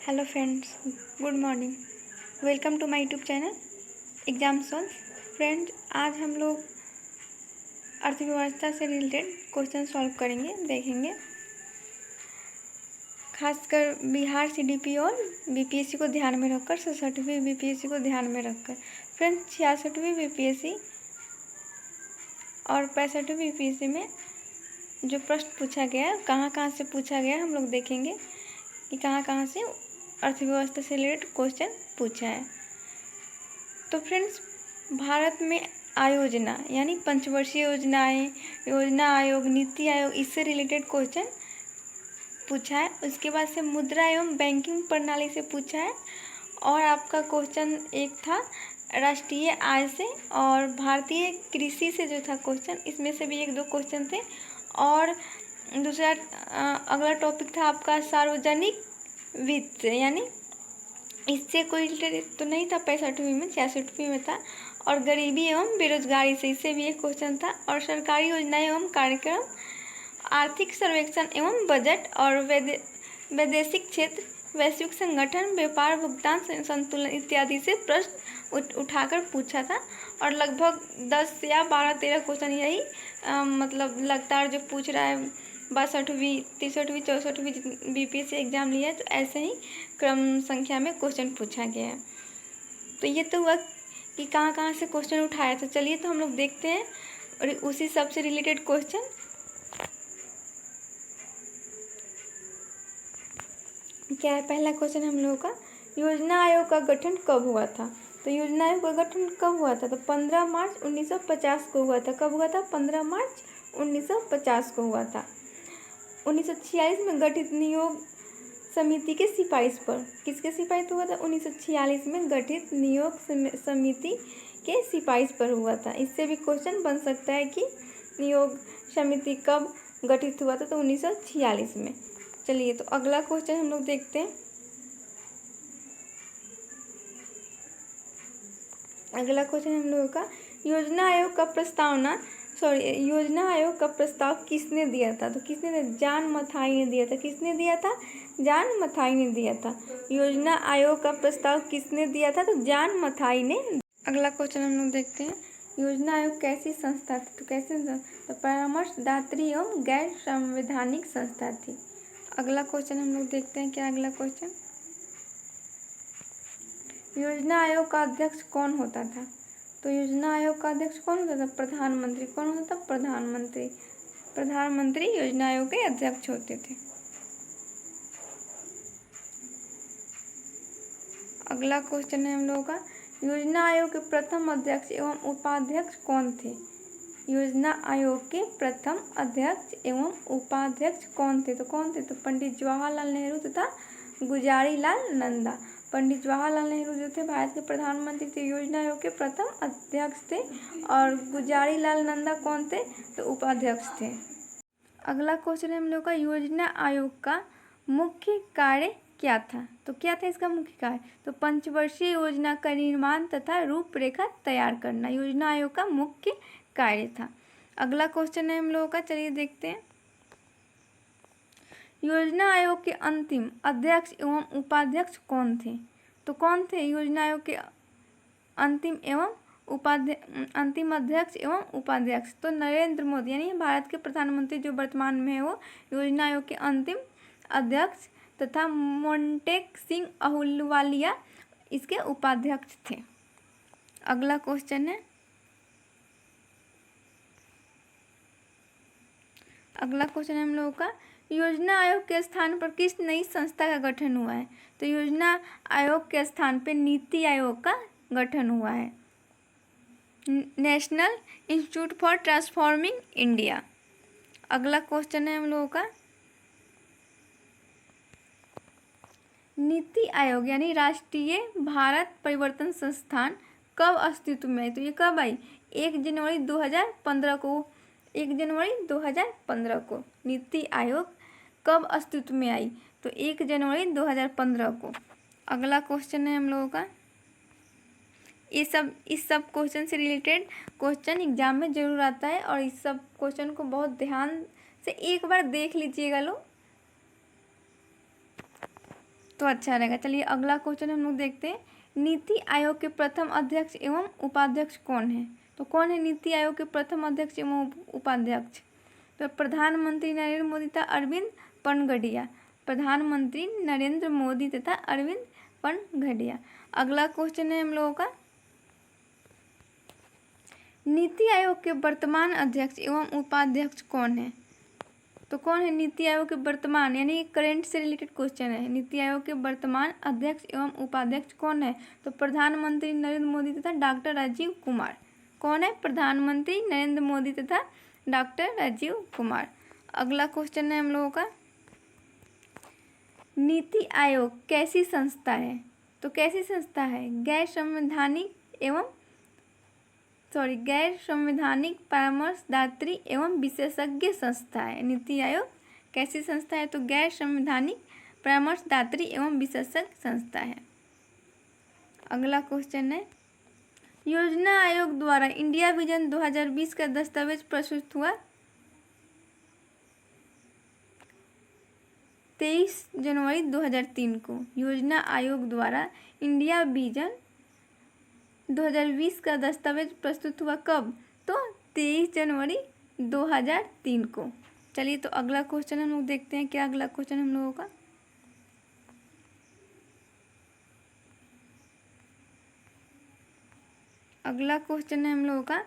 Hello friends, good morning. Welcome to my YouTube channel exam solve. Friends, आज हम लोग अर्थव्यवस्था से रिलेटेड क्वेश्चन सॉल्व करेंगे, देखेंगे। खासकर बिहार सीडीपी और बीपीएससी को ध्यान में रखकर, 67वीं बीपीएससी को ध्यान में रखकर। फ्रेंड्स, 66वीं बीपीएससी और 65वीं बीपीएससी में जो प्रश्न पूछा गया है, कहाँ कहाँ से पूछा गया है, हम लोग देखेंगे कि कहाँ कहाँ से अर्थव्यवस्था से रिलेटेड क्वेश्चन पूछा है। तो फ्रेंड्स, भारत में आयोजना यानी पंचवर्षीय योजनाएं, योजना आयोग, नीति आयोग, इससे रिलेटेड क्वेश्चन पूछा है। उसके बाद से मुद्रा एवं बैंकिंग प्रणाली से पूछा है। और आपका क्वेश्चन एक था राष्ट्रीय आय से और भारतीय कृषि से जो था क्वेश्चन, इसमें से भी एक दो क्वेश्चन थे। और दूसरा अगला टॉपिक था आपका सार्वजनिक वित्त, यानी इससे कोई रिलेटेड तो नहीं था 65वीं में, 66वीं में था। और गरीबी एवं बेरोजगारी से, इससे भी एक क्वेश्चन था। और सरकारी योजनाएं एवं कार्यक्रम, आर्थिक सर्वेक्षण एवं बजट, और वैदेशिक क्षेत्र, वैश्विक संगठन, व्यापार, भुगतान संतुलन इत्यादि से प्रश्न उठाकर पूछा था। और लगभग 10 या 12-13 क्वेश्चन यही मतलब लगातार जो पूछ रहा है 62वीं, 63वीं, 64वीं बीपीएससी एग्जाम लिया है, तो ऐसे ही क्रम संख्या में क्वेश्चन पूछा गया है। तो ये तो हुआ कि कहाँ कहाँ से क्वेश्चन उठाया। तो चलिए, तो हम लोग देखते हैं और उसी सब से रिलेटेड क्वेश्चन। क्या है पहला क्वेश्चन हम लोगों का, योजना आयोग का गठन कब हुआ था? तो योजना आयोग का गठन कब हुआ था? तो 15 मार्च 1950 को हुआ था। कब हुआ था? 15 मार्च 1950 को हुआ था। 1946 में गठित नियोग समिति के सिफारिश पर, किसके सिफारिश पर हुआ था? 1946 में गठित नियोग समिति के सिफारिश पर हुआ था। इससे भी क्वेश्चन बन सकता है कि नियोग समिति कब गठित हुआ था? तो 1946 में। चलिए, तो अगला क्वेश्चन हम लोग देखते हैं। अगला क्वेश्चन हम लोगों का, योजना आयोग का प्रस्ताव किसने दिया था? तो किसने दिया? जॉन मथाई ने दिया था। किसने दिया था? जॉन मथाई ने दिया था। योजना आयोग का प्रस्ताव किसने दिया था? तो जॉन मथाई ने। अगला क्वेश्चन हम लोग देखते हैं, योजना आयोग कैसी संस्था थी? तो कैसे? तो परामर्शदात्री एवं गैर संवैधानिक संस्था थी। अगला क्वेश्चन हम लोग देखते हैं। क्या अगला क्वेश्चन, योजना आयोग का अध्यक्ष कौन होता था? तो योजना आयोग का अध्यक्ष कौन होता था? प्रधानमंत्री। कौन होता था? प्रधानमंत्री। प्रधानमंत्री योजना आयोग के अध्यक्ष होते थे। अगला क्वेश्चन है हम लोगों का, योजना आयोग के प्रथम अध्यक्ष एवं उपाध्यक्ष कौन थे? योजना आयोग के प्रथम अध्यक्ष एवं उपाध्यक्ष कौन थे? तो कौन थे? तो पंडित जवाहरलाल नेहरू तथा गुलजारी लाल नंदा। पंडित जवाहरलाल नेहरू जो थे भारत के प्रधानमंत्री थे, योजना आयोग के प्रथम अध्यक्ष थे। और गुलजारी लाल नंदा कौन थे? तो उपाध्यक्ष थे। अगला क्वेश्चन है हम लोग का, योजना आयोग का मुख्य कार्य क्या था? तो क्या था इसका मुख्य कार्य? तो पंचवर्षीय योजना का निर्माण तथा रूपरेखा तैयार करना योजना आयोग का मुख्य कार्य था। अगला क्वेश्चन है हम लोगों का, चलिए देखते हैं। योजना आयोग के अंतिम अध्यक्ष एवं उपाध्यक्ष कौन थे? तो कौन थे योजना आयोग के अंतिम अध्यक्ष एवं उपाध्यक्ष? तो नरेंद्र मोदी, यानी भारत के प्रधानमंत्री जो वर्तमान में है, वो योजना आयोग के अंतिम अध्यक्ष तथा मोंटेक सिंह अहलूवालिया इसके उपाध्यक्ष थे। अगला क्वेश्चन है, अगला क्वेश्चन है हम लोगों का, योजना आयोग के स्थान पर किस नई संस्था का गठन हुआ है? तो योजना आयोग के स्थान पर नीति आयोग का गठन हुआ है, national institute for transforming India. अगला क्वेश्चन है हम लोगों का, नीति आयोग यानी राष्ट्रीय भारत परिवर्तन संस्थान कब अस्तित्व में आई? तो ये कब आई? 1 जनवरी 2015 को। 1 जनवरी 2015 को नीति आयोग कब अस्तित्व में आई? तो 1 जनवरी 2015 को। अगला क्वेश्चन है हम लोगों का, इस सब क्वेश्चन से रिलेटेड क्वेश्चन एग्जाम में जरूर आता है, और इस सब क्वेश्चन को बहुत ध्यान से एक बार देख लीजिएगा लोग। तो अच्छा रहेगा। चलिए अगला क्वेश्चन हम लोग देखते हैं, नीति आयोग के प्रथम अध्यक्ष एवं उपाध्यक्ष कौन है? तो कौन है नीति आयोग के प्रथम अध्यक्ष एवं उपाध्यक्ष? तो प्रधानमंत्री नरेंद्र मोदी तथा अरविंद पनगडिया। प्रधानमंत्री नरेंद्र मोदी तथा अरविंद पनगडिया। अगला क्वेश्चन है हम लोगों का, नीति आयोग के वर्तमान अध्यक्ष एवं उपाध्यक्ष कौन है? तो कौन है नीति आयोग के वर्तमान, यानी करंट से रिलेटेड क्वेश्चन है। नीति आयोग के वर्तमान अध्यक्ष एवं उपाध्यक्ष कौन है? तो प्रधानमंत्री नरेंद्र मोदी तथा डॉक्टर राजीव कुमार। कौन है? प्रधानमंत्री नरेंद्र मोदी तथा डॉक्टर राजीव कुमार। अगला क्वेश्चन है हम लोगों का, नीति आयोग कैसी संस्था है? तो कैसी संस्था है? गैर संवैधानिक परामर्शदात्री एवं विशेषज्ञ संस्था है। नीति आयोग कैसी संस्था है? तो गैर संवैधानिक परामर्शदात्री एवं विशेषज्ञ संस्था है। अगला क्वेश्चन है, योजना आयोग द्वारा इंडिया विजन 2020 का दस्तावेज प्रस्तुत हुआ 23 जनवरी 2003 को। योजना आयोग द्वारा इंडिया विजन 2020 का दस्तावेज प्रस्तुत हुआ कब? तो 23 जनवरी 2003 को। चलिए तो अगला क्वेश्चन हम लोग देखते हैं, क्या अगला क्वेश्चन हम लोगों का, अगला क्वेश्चन है हम लोगों का,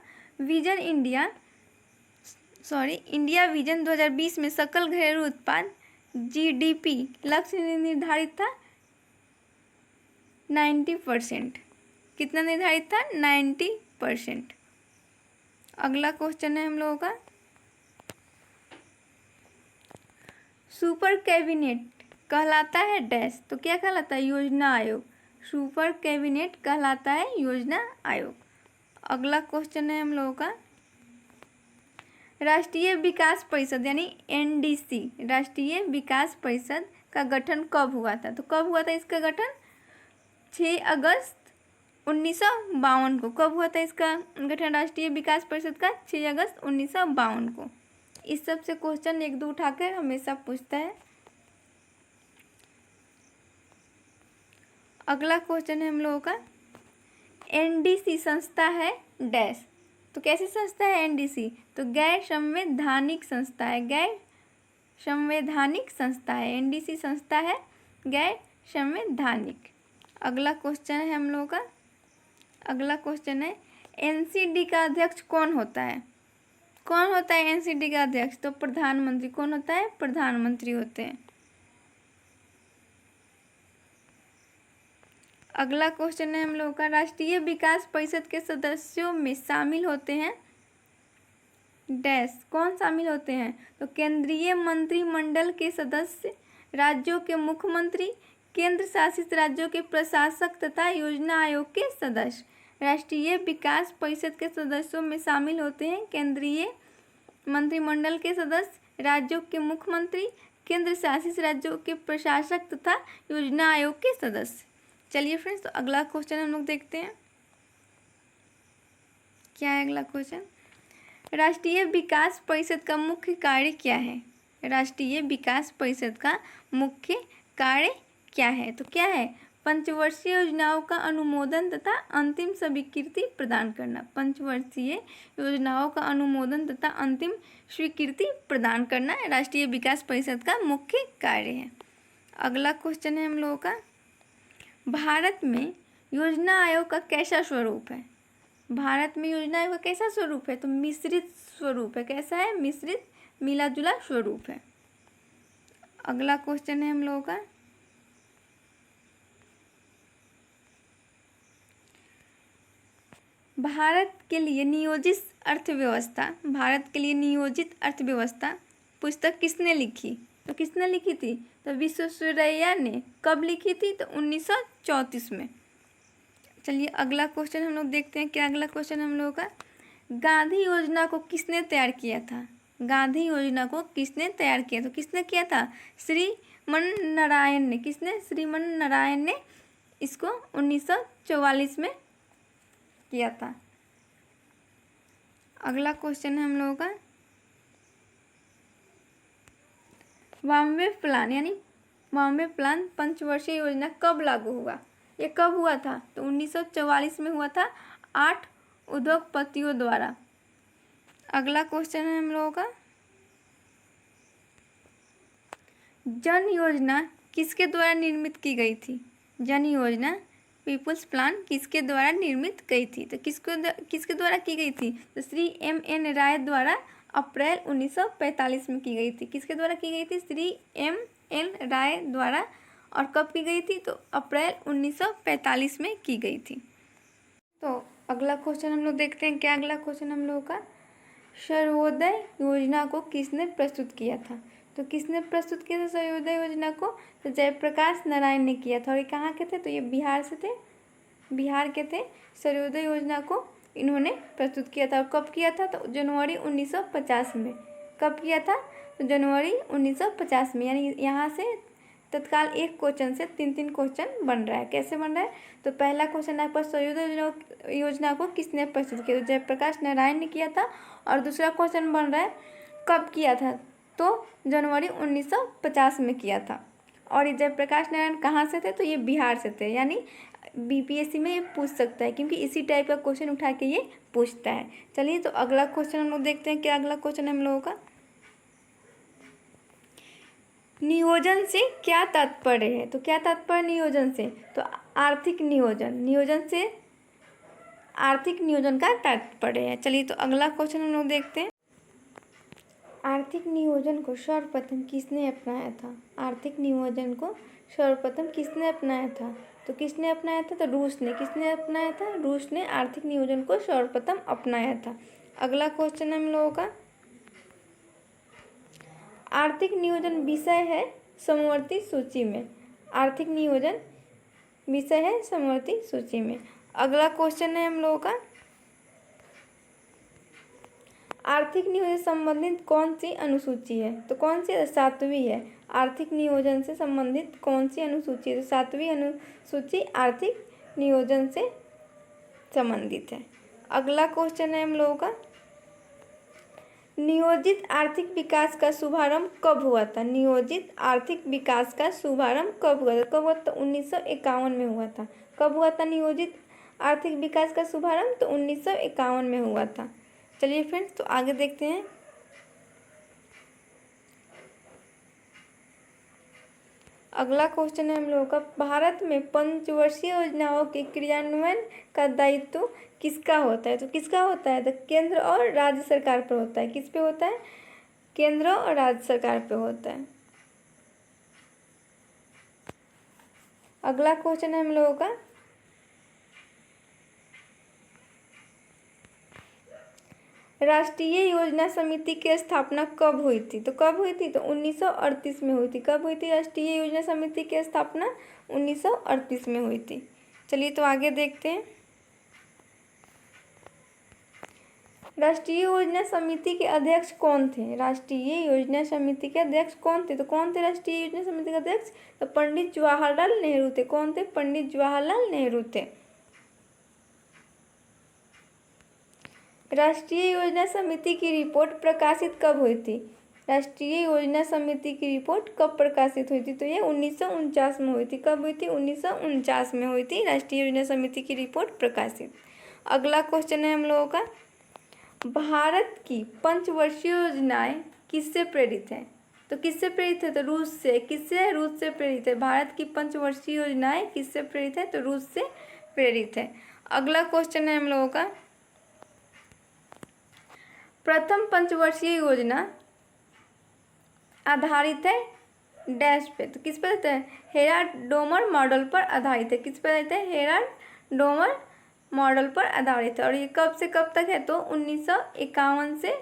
इंडिया विजन 2020 में सकल घरेलू उत्पाद GDP लक्ष्य निर्धारित था 90%। कितना निर्धारित था? 90%। अगला क्वेश्चन है हम लोगों का, सुपर कैबिनेट कहलाता है डैश। तो क्या कहलाता है? योजना आयोग। सुपर कैबिनेट कहलाता है योजना आयोग। अगला क्वेश्चन है हम लोगों का, राष्ट्रीय विकास परिषद यानी NDC, राष्ट्रीय विकास परिषद का गठन कब हुआ था? तो कब हुआ था इसका गठन? 6 अगस्त 1952 को। कब हुआ था इसका गठन राष्ट्रीय विकास परिषद का? 6 अगस्त 1952 को। इस सब से क्वेश्चन 1-2 उठाकर हमेशा पूछता है। अगला क्वेश्चन है हम लोगों का, NDC संस्था है डैश। तो कैसी संस्था है NDC? तो गैर संवैधानिक संस्था है। गैर संवैधानिक संस्था है NDC संस्था है गैर संवैधानिक। अगला क्वेश्चन है हम लोगों का, अगला क्वेश्चन है, NCD का अध्यक्ष कौन होता है? कौन होता है NCD का अध्यक्ष? तो प्रधानमंत्री। कौन होता है? प्रधानमंत्री होते हैं। अगला क्वेश्चन है हम लोगों का, राष्ट्रीय विकास परिषद के सदस्यों में शामिल होते हैं डैश। कौन शामिल होते हैं? तो केंद्रीय मंत्रिमंडल के सदस्य, राज्यों के मुख्यमंत्री, केंद्र शासित राज्यों के प्रशासक तथा योजना आयोग के सदस्य। राष्ट्रीय विकास परिषद के सदस्यों में शामिल होते हैं केंद्रीय मंत्रिमंडल के सदस्य, राज्यों के मुख्यमंत्री, केंद्र शासित राज्यों के प्रशासक तथा योजना आयोग के सदस्य। चलिए फ्रेंड्स, तो अगला क्वेश्चन हम लोग देखते हैं, क्या है अगला क्वेश्चन, राष्ट्रीय विकास परिषद का मुख्य कार्य क्या है? राष्ट्रीय विकास परिषद का मुख्य कार्य क्या है? तो क्या है? पंचवर्षीय योजनाओं का अनुमोदन तथा अंतिम स्वीकृति प्रदान करना। पंचवर्षीय योजनाओं का अनुमोदन तथा अंतिम स्वीकृति प्रदान करना राष्ट्रीय विकास परिषद का मुख्य कार्य है। अगला क्वेश्चन है हम लोगों का, भारत में योजना आयोग का कैसा स्वरूप है? भारत में योजना आयोग का कैसा स्वरूप है? तो मिश्रित स्वरूप है। कैसा है? मिश्रित, मिला जुला स्वरूप है। अगला क्वेश्चन है हम लोगों का, भारत के लिए नियोजित अर्थव्यवस्था, भारत के लिए नियोजित अर्थव्यवस्था पुस्तक किसने लिखी? तो किसने लिखी थी? तो विश्वेश्वरैया ने। कब लिखी थी? तो 1934 में। चलिए अगला क्वेश्चन हम लोग देखते हैं, क्या अगला क्वेश्चन हम लोगों का, गांधी योजना को किसने तैयार किया था? गांधी योजना को किसने तैयार किया? तो किसने किया था? श्रीमन नारायण ने। किसने? श्रीमन नारायण ने इसको 1944 में किया था। अगला क्वेश्चन है हम लोगों का, बॉम्बे प्लान यानी बॉम्बे प्लान पंचवर्षीय योजना कब लागू हुआ? ये कब हुआ था? तो 1944 में हुआ था 8 उद्योगपतियों द्वारा। अगला क्वेश्चन है हम लोगों का, जन योजना किसके द्वारा निर्मित की गई थी? जन योजना पीपुल्स प्लान किसके द्वारा निर्मित की थी? तो किसके द्वारा की गई थी? तो श्री M.N. राय द्वारा अप्रैल 1945 में की गई थी। किसके द्वारा की गई थी? श्री M.N. राय द्वारा। और कब की गई थी? तो अप्रैल 1945 में की गई थी। तो अगला क्वेश्चन हम लोग देखते हैं। क्या अगला क्वेश्चन हम लोगों का, सर्वोदय योजना को किसने प्रस्तुत किया था? तो किसने प्रस्तुत किया था सर्वोदय योजना को? तो जयप्रकाश नारायण ने किया था। और ये कहाँ के थे? तो ये बिहार से थे, बिहार के थे। सर्वोदय योजना को इन्होंने प्रस्तुत किया था। और कब किया था? तो जनवरी 1950 में। कब किया था? तो जनवरी 1950 में। यानी यहाँ से तत्काल एक क्वेश्चन से 3 क्वेश्चन बन रहा है। कैसे बन रहा है? तो पहला क्वेश्चन आपका सर्वोदय योजना को किसने प्रस्तुत किया? तो जयप्रकाश नारायण ने किया था। और दूसरा क्वेश्चन बन रहा है कब किया था? तो जनवरी 1950 में किया था। और ये जयप्रकाश नारायण कहाँ से थे? तो ये बिहार से थे। यानी BPSC में ये पूछ सकता है, क्योंकि इसी टाइप का क्वेश्चन उठा के ये पूछता है। चलिए तो अगला क्वेश्चन हम लोग देखते हैं। क्या अगला क्वेश्चन है हम लोगों का, नियोजन से क्या तात्पर्य है? तो क्या तात्पर्य नियोजन से? तो आर्थिक नियोजन, नियोजन से आर्थिक नियोजन का तात्पर्य है। चलिए तो अगला क्वेश्चन हम लोग देखते हैं। आर्थिक नियोजन को सर्वप्रथम किसने अपनाया था? आर्थिक नियोजन को सर्वप्रथम किसने अपनाया था? तो किसने अपनाया था? तो रूस ने। किसने अपनाया था? रूस ने आर्थिक नियोजन को सर्वप्रथम अपनाया था। अगला क्वेश्चन हम लोगों का, आर्थिक नियोजन विषय है समवर्ती सूची में। आर्थिक नियोजन विषय है समवर्ती सूची में। अगला क्वेश्चन है हम लोगों का, आर्थिक नियोजन से संबंधित कौन सी अनुसूची है? तो कौन सी? 7वीं है। आर्थिक नियोजन से संबंधित कौन सी अनुसूची है? तो 7वीं अनुसूची आर्थिक नियोजन से संबंधित है। अगला क्वेश्चन है हम लोगों का, नियोजित आर्थिक विकास का शुभारंभ कब हुआ था? नियोजित आर्थिक विकास का शुभारंभ कब हुआ था? कब हुआ था? 1951 में हुआ था। कब हुआ था नियोजित आर्थिक विकास का शुभारंभ? तो 1951 में हुआ था। चलिए फ्रेंड्स तो आगे देखते हैं। अगला क्वेश्चन है हम लोगों का, भारत में पंचवर्षीय योजनाओं के क्रियान्वयन का दायित्व किसका होता है? तो किसका होता है? तो केंद्र और राज्य सरकार पर होता है। किस पे होता है? केंद्र और राज्य सरकार पे होता है। अगला क्वेश्चन है हम लोगों का, राष्ट्रीय योजना समिति की स्थापना कब हुई थी? तो कब हुई थी? तो 1938 में हुई थी। कब हुई थी राष्ट्रीय योजना समिति की स्थापना? 1938 में हुई थी। चलिए तो आगे देखते हैं। राष्ट्रीय योजना समिति के अध्यक्ष कौन थे? राष्ट्रीय योजना समिति के अध्यक्ष कौन थे? तो कौन थे राष्ट्रीय योजना समिति के अध्यक्ष? तो पंडित जवाहरलाल नेहरू थे। कौन थे? पंडित जवाहरलाल नेहरू थे। राष्ट्रीय योजना समिति की रिपोर्ट प्रकाशित कब हुई थी? राष्ट्रीय योजना समिति की रिपोर्ट कब प्रकाशित हुई थी? तो ये 1949 में हुई थी। कब हुई थी? 1949 में हुई थी राष्ट्रीय योजना समिति की रिपोर्ट प्रकाशित। अगला क्वेश्चन है हम लोगों का, भारत की पंचवर्षीय योजनाएं किससे प्रेरित हैं? तो किससे प्रेरित है? तो रूस से। किससे? रूस से प्रेरित है। भारत की पंचवर्षीय योजनाएं किससे प्रेरित है? तो रूस से प्रेरित है। अगला क्वेश्चन है हम लोगों का, प्रथम पंचवर्षीय योजना आधारित है डैश पे। तो किस पर रहता है? हेराडोमर मॉडल पर आधारित है। किस पर रहता है? हेराडोमर मॉडल पर आधारित है। और ये कब से कब तक है? तो 1951 से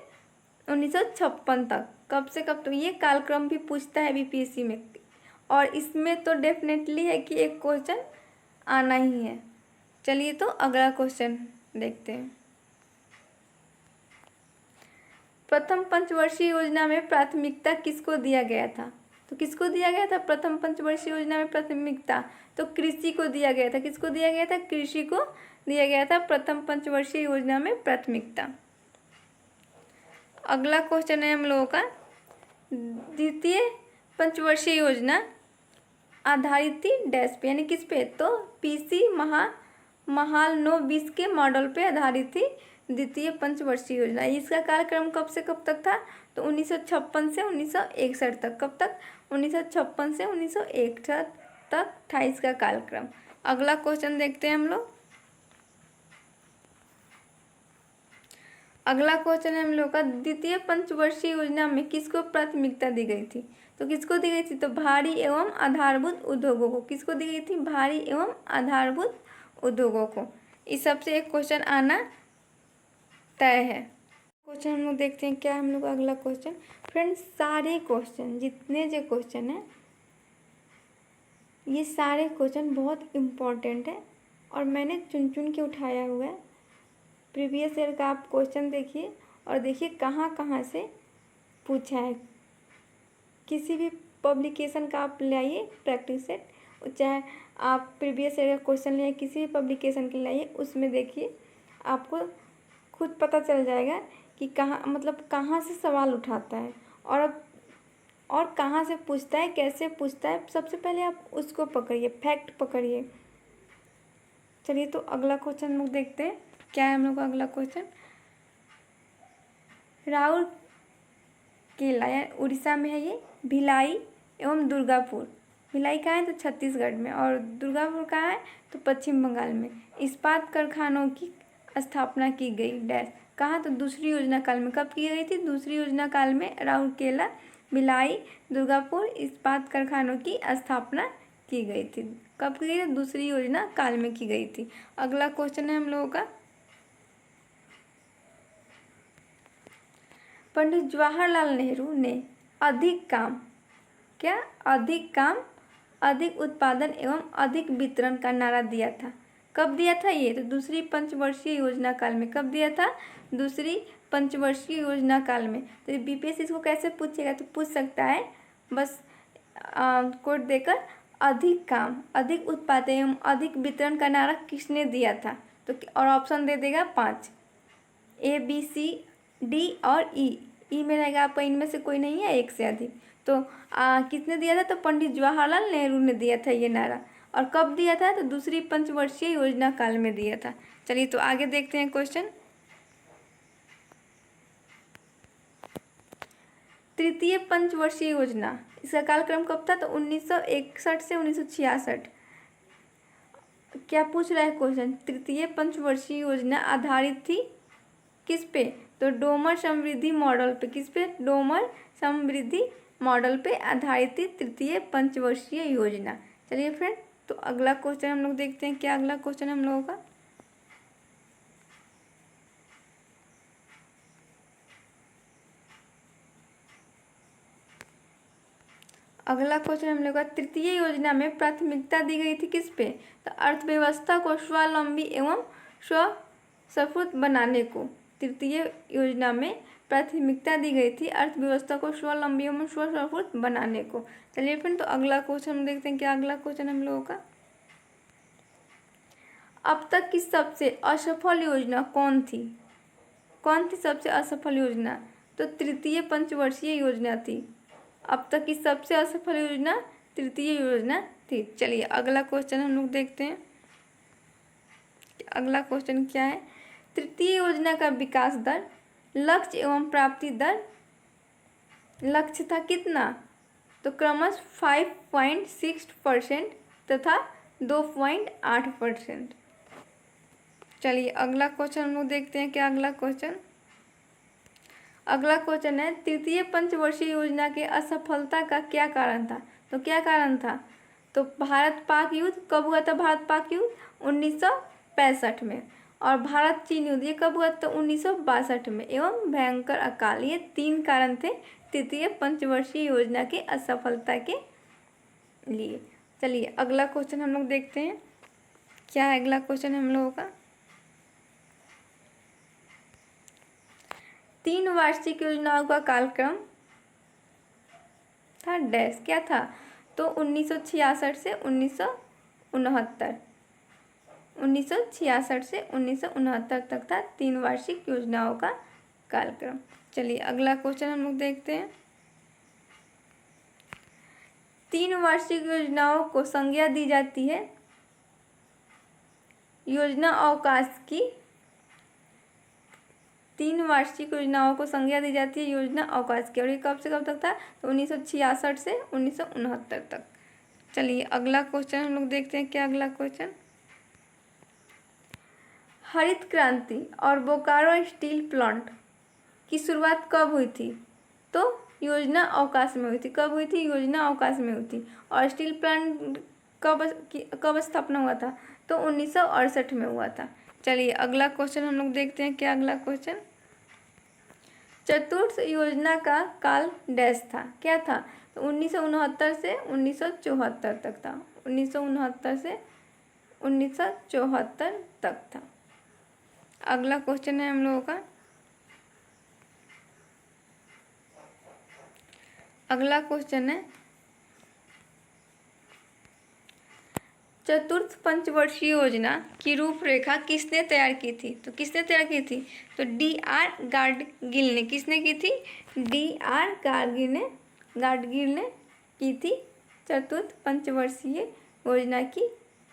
1956 तक। कब से कब तक? ये कालक्रम भी पूछता है BPSC में, और इसमें तो डेफिनेटली है कि एक क्वेश्चन आना ही है। चलिए तो अगला क्वेश्चन देखते हैं। प्रथम पंचवर्षीय योजना में प्राथमिकता किसको दिया गया था? तो किसको दिया गया था प्रथम पंचवर्षीय योजना में प्राथमिकता? तो कृषि को दिया गया था। किसको दिया गया था? कृषि को दिया गया था प्रथम पंचवर्षीय योजना में प्राथमिकता। अगला क्वेश्चन है हम लोगों का, द्वितीय पंचवर्षीय योजना आधारित थी डैश पे, यानी किस पे, तो पीसी महालनोबिस के मॉडल पे आधारित थी द्वितीय पंचवर्षीय योजना। इसका कार्यक्रम कब से कब तक था, तो 1956 से 1961 तक। कब तक, 1956 से 1961 तक था इसका कार्यक्रम। अगला क्वेश्चन देखते हैं हम लोग। अगला क्वेश्चन है हम लोग का, द्वितीय पंचवर्षीय योजना में किसको प्राथमिकता दी गई थी, तो किसको दी गई थी, तो भारी एवं आधारभूत उद्योगों को। किसको दी गई थी, भारी एवं आधारभूत उद्योगों को। इस सबसे एक क्वेश्चन आना तय है। क्वेश्चन हम लोग देखते हैं क्या हम लोग अगला क्वेश्चन। फ्रेंड्स, सारे क्वेश्चन जितने जो क्वेश्चन हैं, ये सारे क्वेश्चन बहुत इम्पोर्टेंट है और मैंने चुन चुन के उठाया हुआ है। प्रीवियस ईयर का आप क्वेश्चन देखिए और देखिए कहाँ कहाँ से पूछा है। किसी भी पब्लिकेशन का आप ले आइए प्रैक्टिस सेट, चाहे आप प्रीवियस ईयर का क्वेश्चन ले आइए किसी भी पब्लिकेशन के लाइए, उसमें देखिए आपको खुद पता चल जाएगा कि कहाँ, मतलब कहाँ से सवाल उठाता है और कहाँ से पूछता है, कैसे पूछता है। सबसे पहले आप उसको पकड़िए, फैक्ट पकड़िए। चलिए तो अगला क्वेश्चन हम लोग देखते हैं क्या है हम लोग का अगला क्वेश्चन। राउरकेला उड़ीसा में है ये, भिलाई एवं दुर्गापुर। भिलाई कहाँ है, तो छत्तीसगढ़ में, और दुर्गापुर कहाँ है, तो पश्चिम बंगाल में। इस्पात कारखानों की स्थापना की गई डैश, कहाँ, तो दूसरी योजना काल में। कब की गई थी, दूसरी योजना काल में राउरकेला, भिलाई, दुर्गापुर इस्पात कारखानों की स्थापना की गई थी। कब की गई थी, दूसरी योजना काल में की गई थी। अगला क्वेश्चन है हम लोगों का, पंडित जवाहरलाल नेहरू ने अधिक काम, क्या, अधिक काम, अधिक उत्पादन एवं अधिक वितरण का नारा दिया था। कब दिया था ये, तो दूसरी पंचवर्षीय योजना काल में। कब दिया था, दूसरी पंचवर्षीय योजना काल में। तो बीपीएससी इसको कैसे पूछेगा, तो पूछ सकता है बस कोड देकर, अधिक काम, अधिक उत्पादन एवं अधिक वितरण का नारा किसने दिया था, तो और ऑप्शन दे देगा 5, ए बी सी डी और ई में रहेगा आपका, इनमें से कोई नहीं है, एक से अधिक। तो किसने दिया था, तो पंडित जवाहरलाल नेहरू ने दिया था ये नारा। और कब दिया था, तो दूसरी पंचवर्षीय योजना काल में दिया था। चलिए तो आगे देखते हैं क्वेश्चन। तृतीय पंचवर्षीय योजना, इसका कार्यक्रम कब था, तो 1961 से 1966। क्या पूछ रहा है क्वेश्चन, तृतीय पंचवर्षीय योजना आधारित थी किस पे, तो डोमर समृद्धि मॉडल पे। किस पे, डोमर समृद्धि मॉडल पे आधारित थी तृतीय पंचवर्षीय योजना। चलिए फ्रेंड, तो अगला क्वेश्चन हम लोग देखते हैं क्या अगला क्वेश्चन हम लोगों का। अगला क्वेश्चन हम लोग का, तृतीय योजना में प्राथमिकता दी गई थी किस पे, तो अर्थव्यवस्था को स्वावलंबी एवं स्वस्फूर्त बनाने को। तृतीय योजना में प्राथमिकता दी गई थी अर्थव्यवस्था को स्वावलंबी एवं स्वस्फूर्त बनाने को। चलिए फिर तो अगला क्वेश्चन हम देखते हैं क्या अगला क्वेश्चन हम लोगों का। अब तक की सबसे असफल योजना कौन थी, कौन थी सबसे असफल योजना, तो तृतीय पंचवर्षीय योजना थी। अब तक की सबसे असफल योजना तृतीय योजना थी। चलिए अगला क्वेश्चन हम लोग देखते हैं अगला क्वेश्चन क्या है। तृतीय योजना का विकास दर, लक्ष्य एवं प्राप्ति दर, लक्ष्य था कितना, तो क्रमशः 5.6% तथा 2.8%। चलिए अगला क्वेश्चन हम लोग देखते हैं क्या अगला क्वेश्चन। अगला क्वेश्चन है, तृतीय पंचवर्षीय योजना के असफलता का क्या कारण था, तो क्या कारण था, तो भारत पाक युद्ध। कब हुआ था भारत पाक युद्ध, 1965 में। और भारत चीन युद्ध ये कब हुआ था, 1962 में। एवं भयंकर अकाल, ये 3 कारण थे तृतीय पंचवर्षीय योजना के असफलता के लिए। चलिए अगला क्वेश्चन हम लोग देखते हैं क्या है अगला क्वेश्चन हम लोगों का। 3 वार्षिक योजनाओं का कालक्रम था डैश, क्या था, तो 1966 से 1969, 1966 से 1969 तक था 3 वार्षिक योजनाओं का कालक्रम। चलिए अगला क्वेश्चन हम लोग देखते हैं। 3 वार्षिक योजनाओं को संज्ञा दी जाती है योजना अवकाश की। 3 वार्षिक योजनाओं को संज्ञा दी जाती है योजना अवकाश की, और ये कब से कब तक था? तो 1966 से 1969 तक। चलिए अगला क्वेश्चन हम लोग देखते हैं। क्या अगला क्वेश्चन? हरित क्रांति और बोकारो स्टील प्लांट की शुरुआत कब हुई थी? तो योजना अवकाश में हुई थी। कब हुई थी? योजना अवकाश में हुई थी। और स्टील प्लांट कब स्थापना हुआ था? तो 1968 में हुआ था। चलिए अगला क्वेश्चन हम लोग देखते हैं। क्या अगला क्वेश्चन? चतुर्थ योजना का काल डैश था। क्या था? तो 1969 से 1974 तक था। 1969 से 1974 तक था। अगला क्वेश्चन है हम लोगों का, अगला क्वेश्चन है चतुर्थ पंचवर्षीय योजना की रूपरेखा किसने तैयार की थी? तो किसने तैयार की थी? तो D.R. गाडगिल ने। किसने की थी? D.R. गाडगिल ने की थी चतुर्थ पंचवर्षीय योजना की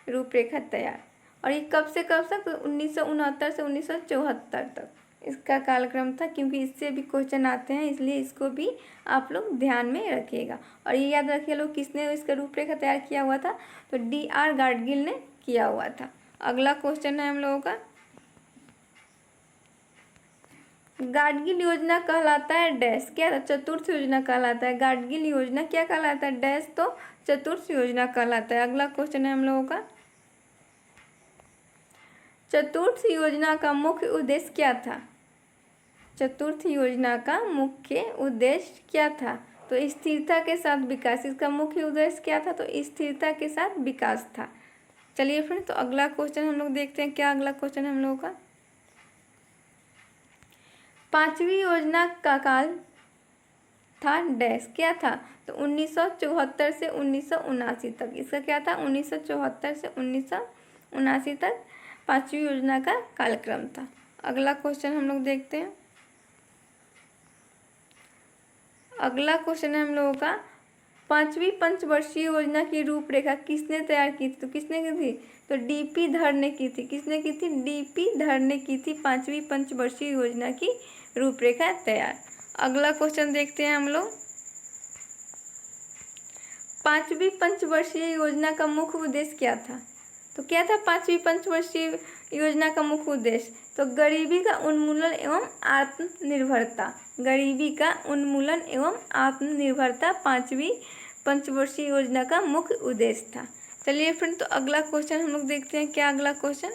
रूपरेखा तैयार। और ये कब से कब तक? 1969 से 1974 तक इसका कालक्रम था, क्योंकि इससे भी क्वेश्चन आते हैं, इसलिए इसको भी आप लोग ध्यान में रखिएगा। और ये याद रखिए लोग, किसने इसका रूपरेखा तैयार किया हुआ था? तो D.R. गाडगिल ने किया हुआ था। अगला क्वेश्चन है हम लोगों का, गाडगिल योजना कहलाता है डैश। क्या था? चतुर्थ योजना कहलाता है। गाडगिल योजना क्या कहलाता है? डैश। तो चतुर्थ योजना कहलाता है। अगला क्वेश्चन है हम लोगों का, चतुर्थ योजना का मुख्य उद्देश्य क्या था? चतुर्थ योजना का मुख्य उद्देश्य क्या था? तो स्थिरता के साथ विकास। इसका मुख्य उद्देश्य क्या था? तो स्थिरता के साथ विकास था। चलिए फ्रेंड, तो अगला क्वेश्चन हम लोग देखते हैं। क्या अगला क्वेश्चन है हम लोगों का, 5वीं योजना का काल था डैश। क्या था? तो 1974 से 1979 तक। इसका क्या था? 1974 से 1979 तक 5वीं योजना का कालक्रम था। अगला क्वेश्चन हम लोग देखते हैं। अगला क्वेश्चन है हम लोगों का, 5वीं पंचवर्षीय योजना की रूपरेखा किसने तैयार की थी? तो किसने की थी? तो D.P. धर ने की थी। किसने की थी? D.P. धर ने की थी 5वीं पंचवर्षीय योजना की रूपरेखा तैयार। अगला क्वेश्चन देखते हैं हम लोग, 5वीं पंचवर्षीय योजना का मुख्य उद्देश्य क्या था? तो क्या था 5वीं पंचवर्षीय योजना का मुख्य उद्देश्य? तो गरीबी का उन्मूलन एवं आत्मनिर्भरता। गरीबी का उन्मूलन एवं आत्मनिर्भरता 5वीं पंचवर्षीय योजना का मुख्य उद्देश्य था। चलिए फ्रेंड, तो अगला क्वेश्चन हम लोग देखते हैं। क्या अगला क्वेश्चन,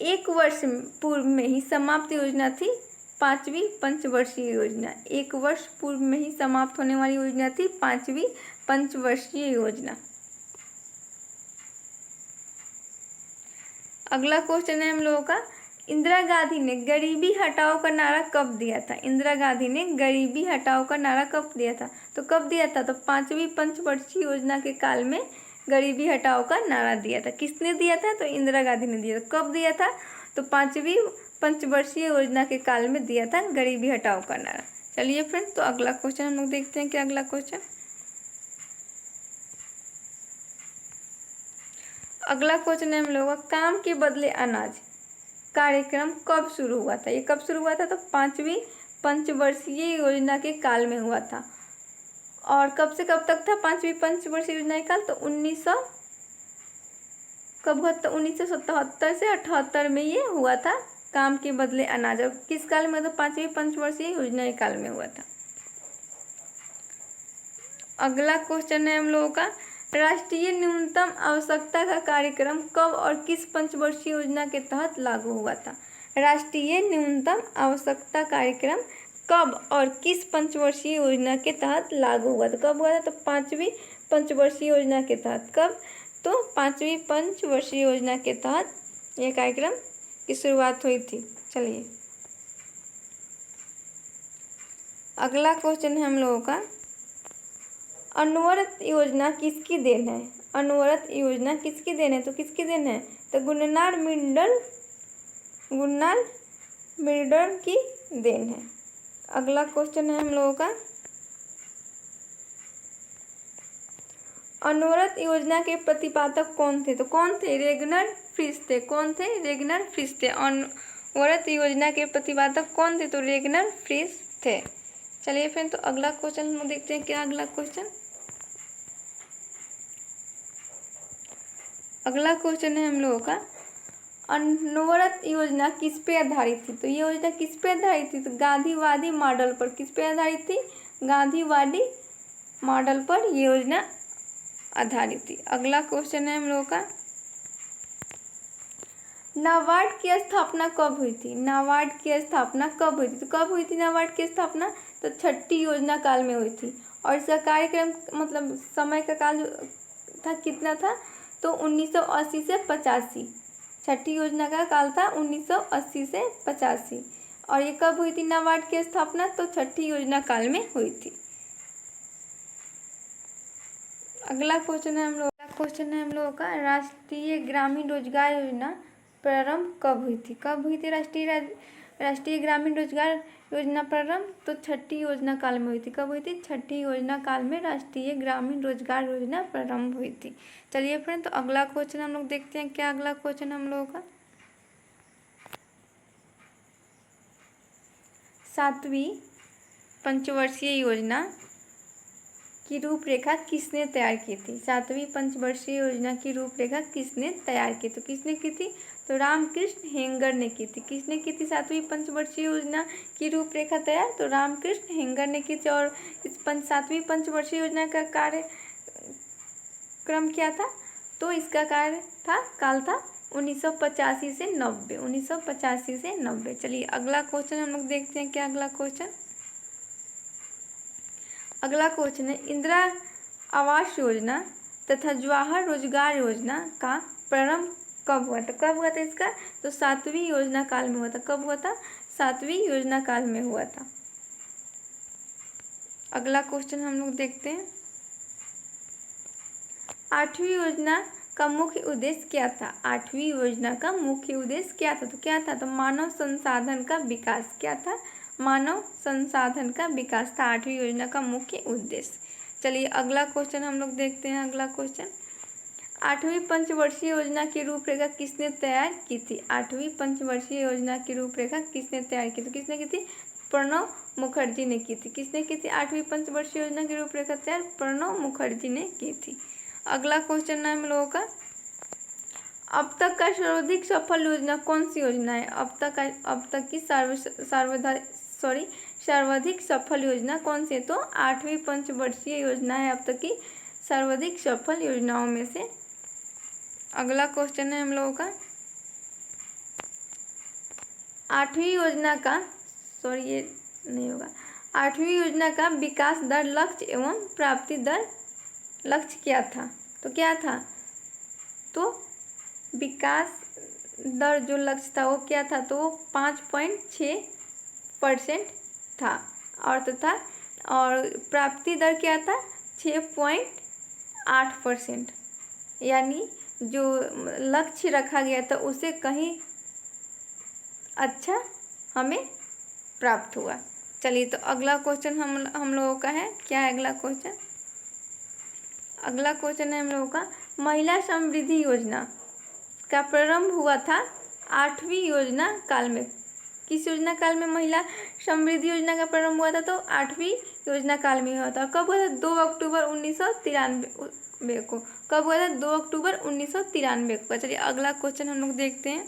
1 वर्ष पूर्व में ही समाप्त योजना थी 5वीं पंचवर्षीय योजना। 1 वर्ष पूर्व में ही समाप्त होने वाली योजना थी 5वीं पंचवर्षीय योजना। अगला क्वेश्चन है हम लोगों का, इंदिरा गांधी ने गरीबी हटाओ का नारा कब दिया था? इंदिरा गांधी ने गरीबी हटाओ का नारा कब दिया था? तो कब दिया था? तो 5वीं पंचवर्षीय योजना के काल में गरीबी हटाओ का नारा दिया था। किसने दिया था? तो इंदिरा गांधी ने दिया था। कब दिया था? तो 5वीं पंचवर्षीय योजना के काल में दिया था गरीबी हटाओ का नारा। चलिए फ्रेंड, तो अगला क्वेश्चन हम लोग देखते हैं। क्या अगला क्वेश्चन, अगला क्वेश्चन है हम लोगों का, काम के बदले अनाज कार्यक्रम कब शुरू हुआ था? ये कब शुरू हुआ था? तो 5वीं पंचवर्षीय योजना के काल में हुआ था। और कब से कब तक था 5वीं पंचवर्षीय योजना का काल? तो 1977 से 78 में ये हुआ था, काम के बदले अनाज। और किस काल में? तो 5वीं पंचवर्षीय योजना के काल में हुआ था। अगला क्वेश्चन है हम लोगों का, राष्ट्रीय न्यूनतम आवश्यकता का कार्यक्रम कब और किस पंचवर्षीय योजना के तहत लागू हुआ था? राष्ट्रीय न्यूनतम आवश्यकता कार्यक्रम कब और किस पंचवर्षीय योजना के तहत लागू हुआ था? कब हुआ था? तो 5वीं पंचवर्षीय योजना के तहत। कब? तो 5वीं पंचवर्षीय योजना के तहत यह कार्यक्रम की शुरुआत हुई थी। चलिए अगला क्वेश्चन है हम लोगों का, अनवरत योजना किसकी देन है? अनवरत योजना किसकी देन है? तो किसकी देन है? तो गुन्नार मिल्टन की देन है। अगला क्वेश्चन है हम लोगों का, अनवरत योजना के प्रतिपादक कौन थे? तो कौन थे? रेगनर फ्रिश थे। कौन थे? रेगनर फ्रिश थे। अनवरत योजना के प्रतिपादक कौन थे? तो रेगनर फ्रिश थे। चलिए फ्रेंड, तो अगला क्वेश्चन हम देखते हैं। क्या अगला क्वेश्चन? अगला क्वेश्चन है हम लोगों का, अनवरत योजना किस पे आधारित थी? तो ये योजना किस पे आधारित थी? तो गांधीवादी मॉडल पर। किस पे आधारित थी? गांधीवादी मॉडल पर ये योजना आधारित थी। अगला क्वेश्चन है हम लोगों का, नाबार्ड की स्थापना कब हुई थी? नाबार्ड की स्थापना कब हुई थी? तो कब हुई थी नाबार्ड की स्थापना? तो छठी योजना काल में हुई थी। और इसका कार्यक्रम मतलब समय का काल था कितना था? तो 1980 से 85। छठी योजना का काल था 1980 से 85। और ये कब हुई थी नाबार्ड की स्थापना? तो छठी योजना काल में हुई थी। अगला क्वेश्चन है हम लोगों का, राष्ट्रीय ग्रामीण रोजगार योजना प्रारंभ कब हुई थी? कब हुई थी राष्ट्रीय ग्रामीण रोजगार योजना प्रारंभ? तो छठी योजना काल में हुई थी। कब हुई थी? छठी योजना काल में राष्ट्रीय ग्रामीण रोजगार योजना प्रारंभ हुई थी। चलिए फ्रेंड, तो अगला क्वेश्चन हम लोग देखते हैं। क्या अगला क्वेश्चन हम लोगों का, 7वीं पंचवर्षीय योजना की रूपरेखा किसने तैयार की थी? 7वीं पंचवर्षीय योजना की रूपरेखा किसने तैयार की? तो किसने की थी? तो रामकृष्ण हेंगर ने की थी। किसने की थी 7वीं पंचवर्षीय योजना की रूपरेखा तैयार? तो रामकृष्ण हेंगर ने की थी। और इस 7वीं पंचवर्षीय योजना का कार्यक्रम क्या था? तो इसका काल था 1985 से 90। 1985 से 90। चलिए अगला क्वेश्चन हम लोग देखते हैं। क्या अगला क्वेश्चन? अगला क्वेश्चन है, इंदिरा आवास योजना तथा जवाहर रोजगार योजना का प्रारंभ कब हुआ था? कब हुआ था इसका? तो 7वीं योजना काल में हुआ था। कब हुआ था? 7वीं योजना काल में हुआ था। अगला क्वेश्चन हम लोग देखते हैं, 8वीं योजना का मुख्य उद्देश्य क्या था? 8वीं योजना का मुख्य उद्देश्य क्या था? तो क्या था? तो मानव संसाधन का विकास। क्या था? मानव संसाधन का विकास था 8वीं योजना का मुख्य उद्देश्य। चलिए अगला क्वेश्चन हम लोग देखते हैं। अगला क्वेश्चन, 8वीं पंचवर्षीय योजना की रूपरेखा किसने तैयार की थी? 8वीं पंचवर्षीय योजना की रूपरेखा किसने तैयार की थी? किसने की थी? प्रणब मुखर्जी ने की थी। किसने की थी 8वीं पंचवर्षीय योजना की रूपरेखा तैयार? प्रणब मुखर्जी ने की थी। अगला क्वेश्चन है हम लोगों का, अब तक का सर्वाधिक सफल योजना कौन सी योजना है? अब तक की सर्वाधिक सफल योजना कौन सी है? तो 8वीं पंचवर्षीय योजना है अब तक की सर्वाधिक सफल योजनाओं में से। अगला क्वेश्चन है हम लोगों का, 8वीं योजना का ये नहीं होगा। 8वीं योजना का विकास दर लक्ष्य एवं प्राप्ति दर लक्ष्य क्या था? तो क्या था? तो विकास दर जो लक्ष्य था वो क्या था? तो वो 5.6% था। और प्राप्ति दर क्या था? 6.8%। यानी जो लक्ष्य रखा गया था उसे कहीं अच्छा हमें प्राप्त हुआ। चलिए, तो अगला क्वेश्चन हम लोगों का है। क्या है अगला क्वेश्चन? अगला क्वेश्चन है हम लोगों का, महिला समृद्धि योजना का प्रारंभ हुआ था 8वीं योजना काल में। किस योजना काल में महिला समृद्धि योजना का प्रारंभ हुआ था? तो 8वीं योजना काल में हुआ था। कब हुआ था? 2 अक्टूबर 1993 को। कब हुआ था? 2 अक्टूबर 1993 को। चलिए अगला क्वेश्चन हम लोग देखते हैं।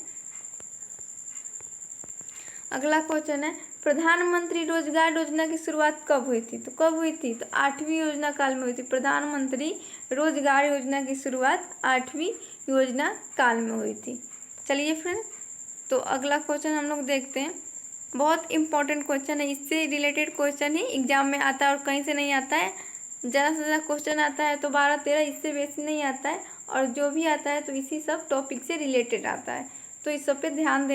अगला क्वेश्चन है, प्रधानमंत्री रोजगार योजना की शुरुआत कब हुई थी? तो कब हुई थी? तो 8वीं योजना काल में हुई थी। प्रधानमंत्री रोजगार योजना की शुरुआत 8वीं योजना काल में हुई थी। चलिए फ्रेंड, तो अगला क्वेश्चन हम लोग देखते हैं। बहुत इंपॉर्टेंट क्वेश्चन है, इससे रिलेटेड क्वेश्चन ही एग्जाम में आता है और कहीं से नहीं आता है। ज़्यादा से ज़्यादा क्वेश्चन आता है तो 12-13, इससे बेसी नहीं आता है। और जो भी आता है तो इसी सब टॉपिक से रिलेटेड आता है, तो इस सब पे ध्यान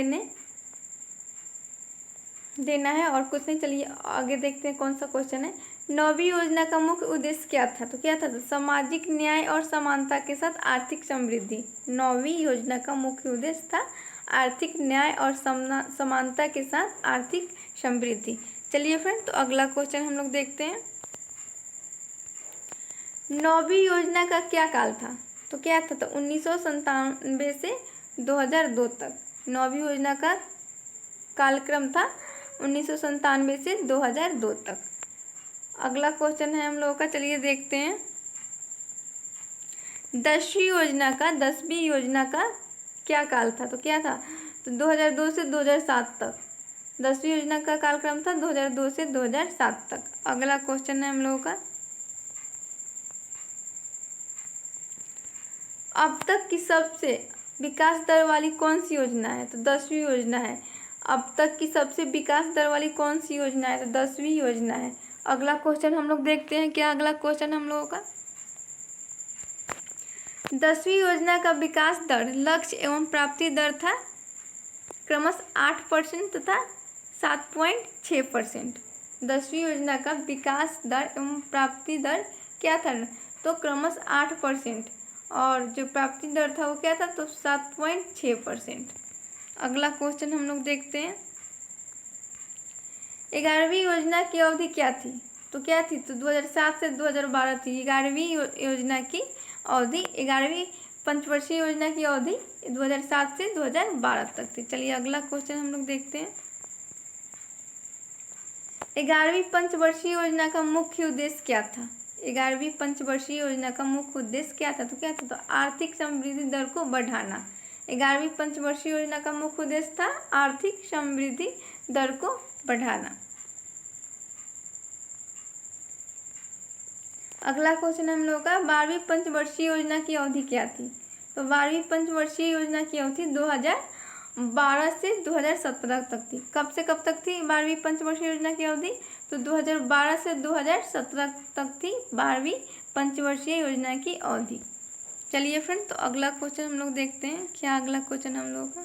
देना है और कुछ नहीं। चलिए आगे देखते हैं कौन सा क्वेश्चन है। 9वीं योजना का मुख्य उद्देश्य क्या था? तो क्या था? तो सामाजिक न्याय और समानता के साथ आर्थिक समृद्धि। 9वीं योजना का मुख्य उद्देश्य था आर्थिक न्याय और समानता के साथ आर्थिक समृद्धि। चलिए फ्रेंड, तो अगला क्वेश्चन हम लोग देखते हैं। नौवीं योजना का क्या काल था? तो क्या था? तो 1997 से 2002 तक। नौवीं योजना का कालक्रम था 1997 से 2002 तक। अगला क्वेश्चन है हम लोगों का, चलिए देखते हैं। 10वीं योजना का क्या काल था? तो क्या था? तो 2002 से 2007 तक। 10वीं योजना का कालक्रम था 2002 से 2007 तक। अगला क्वेश्चन है हम लोगों का, अब तक की सबसे विकास दर वाली कौन सी योजना है? तो 10वीं योजना है। अब तक की सबसे विकास दर वाली कौन सी योजना है? तो 10वीं योजना है। अगला क्वेश्चन हम लोग देखते हैं, क्या अगला क्वेश्चन हम लोगों का, 10वीं योजना का विकास दर, लक्ष्य एवं प्राप्ति दर था क्रमशः 8% तथा 7.6%। 10वीं योजना का विकास दर एवं प्राप्ति दर क्या था? तो क्रमशः 8% और जो प्राप्ति दर था वो क्या था? तो 7.6%। अगला क्वेश्चन हम लोग देखते हैं, 11वीं योजना की अवधि क्या थी? तो क्या थी? तो 2007 से 2012 थी 11वीं योजना की अवधि। 11वीं पंचवर्षीय योजना की अवधि 2007 से 2012 तक थी। चलिए अगला क्वेश्चन हम लोग देखते हैं, 11वीं पंचवर्षीय योजना का मुख्य उद्देश्य क्या था? 11वीं पंचवर्षीय योजना का मुख्य उद्देश्य क्या था? तो क्या था? तो आर्थिक समृद्धि दर को बढ़ाना। 11वीं पंचवर्षीय योजना का मुख्य उद्देश्य था आर्थिक समृद्धि दर को बढ़ाना। अगला क्वेश्चन हम लोग का, 12वीं पंचवर्षीय योजना की अवधि क्या थी? तो 12वीं पंचवर्षीय योजना की अवधि 2012 से 2017 तक थी। कब से कब तक थी 12वीं पंचवर्षीय योजना की अवधि? तो 2012 से 2017 तक थी 12वीं पंचवर्षीय योजना की अवधि। चलिए फ्रेंड, तो अगला क्वेश्चन हम लोग देखते हैं, क्या अगला क्वेश्चन हम लोग का।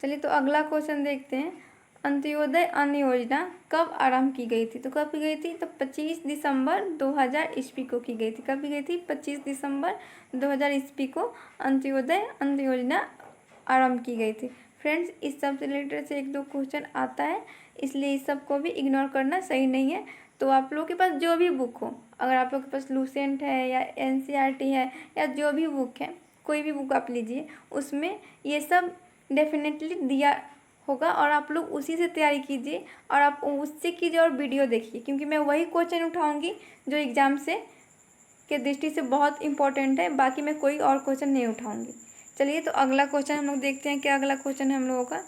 चलिए तो अगला क्वेश्चन देखते हैं, अंत्योदय अन्न योजना कब आरंभ की गई थी? तो कब की गई थी? तो 25 दिसंबर 2000 ईस्वी को की गई थी। कब की गई थी? 25 दिसंबर 2000 ईस्वी को अंत्योदय अन्न योजना आरंभ की गई थी। फ्रेंड्स, इस सब से रिलेटेड से 1-2 क्वेश्चन आता है, इसलिए इस सब को भी इग्नोर करना सही नहीं है। तो आप लोगों के पास जो भी बुक हो, अगर आप लोग के पास लूसेंट है या NCERT है या जो भी बुक है, कोई भी बुक आप लीजिए, उसमें ये सब डेफिनेटली दिया होगा और आप लोग उसी से तैयारी कीजिए और आप उससे कीजिए और वीडियो देखिए, क्योंकि मैं वही क्वेश्चन उठाऊंगी जो एग्ज़ाम से के दृष्टि से बहुत इंपॉर्टेंट है। बाकी मैं कोई और क्वेश्चन नहीं उठाऊंगी। चलिए तो अगला क्वेश्चन हम लोग देखते हैं, क्या अगला क्वेश्चन है हम लोगों का,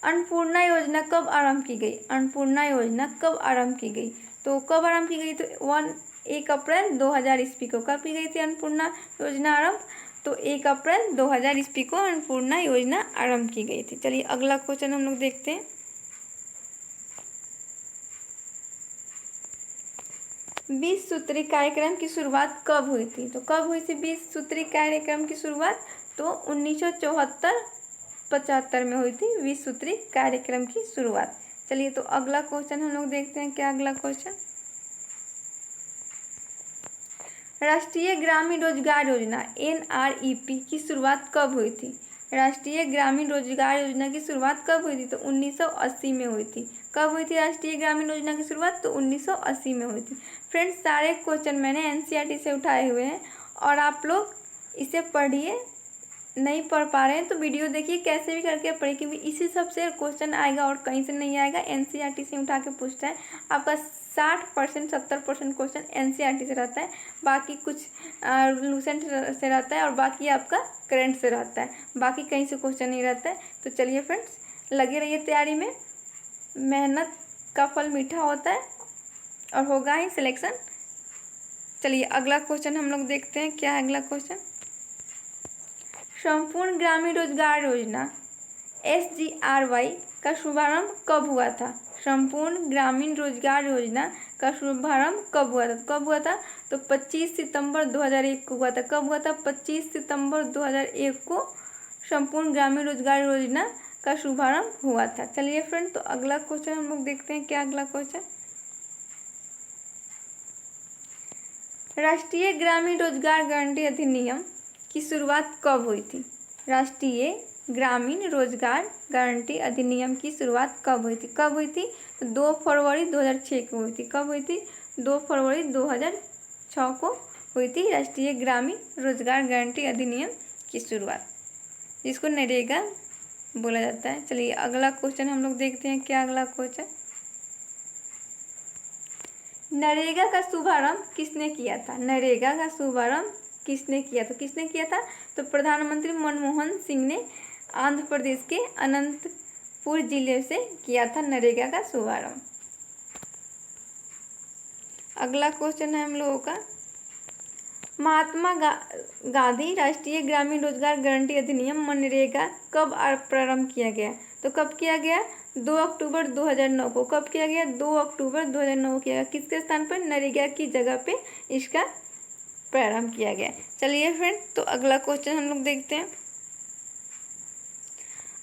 अन्नपूर्णा योजना कब आरंभ की गई? अन्नपूर्णा योजना कब आरंभ की गई? तो कब आरंभ की गई? तो 1 अप्रैल 2000 ईस्वी को। कब की गई थी अन्नपूर्णा योजना आरंभ? तो 1 अप्रैल 2000 ईस्वी को अन्नपूर्णा योजना आरंभ की गई थी। चलिए अगला क्वेश्चन हम लोग देखते हैं, 20 सूत्री कार्यक्रम की शुरुआत कब हुई थी? तो कब हुई थी 20 सूत्री कार्यक्रम की शुरुआत? तो 1974-75 में हुई थी 20 सूत्री कार्यक्रम की शुरुआत। चलिए तो अगला क्वेश्चन हम लोग देखते हैं, क्या अगला क्वेश्चन, राष्ट्रीय ग्रामीण रोजगार योजना NREP की शुरुआत कब हुई थी? राष्ट्रीय ग्रामीण रोजगार योजना की शुरुआत कब हुई थी? तो 1980 में हुई थी। कब हुई थी राष्ट्रीय ग्रामीण योजना की शुरुआत? तो 1980 में हुई थी। फ्रेंड्स, सारे क्वेश्चन मैंने NCERT से उठाए हुए हैं और आप लोग इसे पढ़िए। नहीं पढ़ पा रहे हैं तो वीडियो देखिए, कैसे भी करके पढ़िए, क्योंकि इसी सब से क्वेश्चन आएगा और कहीं से नहीं आएगा। NCERT से उठा के पूछता है। आपका 60% 70% क्वेश्चन NCERT से रहता है, बाकी कुछ लूसेंट से रहता है और बाकी आपका करंट से रहता है, बाकी कहीं से क्वेश्चन नहीं रहता है। तो चलिए फ्रेंड्स, लगे रहिए तैयारी में, मेहनत का फल मीठा होता है और होगा ही सिलेक्शन। चलिए अगला क्वेश्चन हम लोग देखते हैं, क्या है अगला क्वेश्चन, संपूर्ण ग्रामीण रोजगार योजना SGRY का शुभारंभ कब हुआ था? संपूर्ण ग्रामीण रोजगार योजना का शुभारंभ कब हुआ था? कब हुआ था? तो 25 सितंबर 2001 को हुआ था। कब हुआ था? 25 सितंबर 2001 को संपूर्ण ग्रामीण रोजगार योजना का शुभारंभ हुआ था। चलिए फ्रेंड, तो अगला क्वेश्चन हम लोग देखते हैं, क्या अगला क्वेश्चन, राष्ट्रीय ग्रामीण रोजगार गारंटी अधिनियम की शुरुआत कब हुई थी? राष्ट्रीय ग्रामीण रोजगार गारंटी अधिनियम की शुरुआत कब हुई थी? कब हुई थी? 2 फरवरी 2006 को हुई थी। कब हुई थी? 2 फरवरी 2006 को हुई थी राष्ट्रीय ग्रामीण रोजगार गारंटी अधिनियम की शुरुआत, जिसको नरेगा बोला जाता है। चलिए अगला क्वेश्चन हम लोग देखते हैं। क्या अगला क्वेश्चन? नरेगा का शुभारंभ किसने किया था? नरेगा का शुभारंभ किसने किया था? किसने किया था? तो प्रधानमंत्री मनमोहन सिंह ने आंध्र प्रदेश के अनंतपुर जिले से किया था नरेगा का शुभारंभ। अगला क्वेश्चन है हम लोगों का, महात्मा गांधी राष्ट्रीय ग्रामीण रोजगार गारंटी अधिनियम मनरेगा कब प्रारंभ किया गया? तो कब किया गया? 2 अक्टूबर 2009 को। कब किया गया? 2 अक्टूबर 2009 को किया गया। किसके स्थान पर? नरेगा की जगह पे इसका प्रारंभ किया गया। चलिए फ्रेंड, तो अगला क्वेश्चन हम लोग देखते हैं।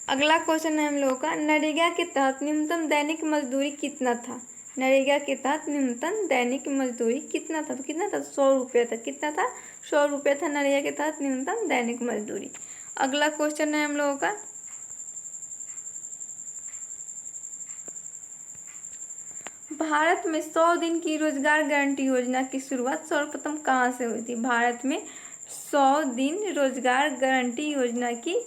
अगला क्वेश्चन है हम लोगों का, नरेगा के तहत न्यूनतम दैनिक मजदूरी कितना था? नरेगा के तहत न्यूनतम दैनिक मजदूरी कितना था? तो कितना था? 100 रुपया था। कितना था? 100 रुपया था नरेगा के तहत न्यूनतम दैनिक मजदूरी। अगला क्वेश्चन है हम लोगों का, भारत में 100 दिन की रोजगार गारंटी योजना की शुरुआत सर्वप्रथम कहाँ से हुई थी? भारत में 100 दिन रोजगार गारंटी योजना की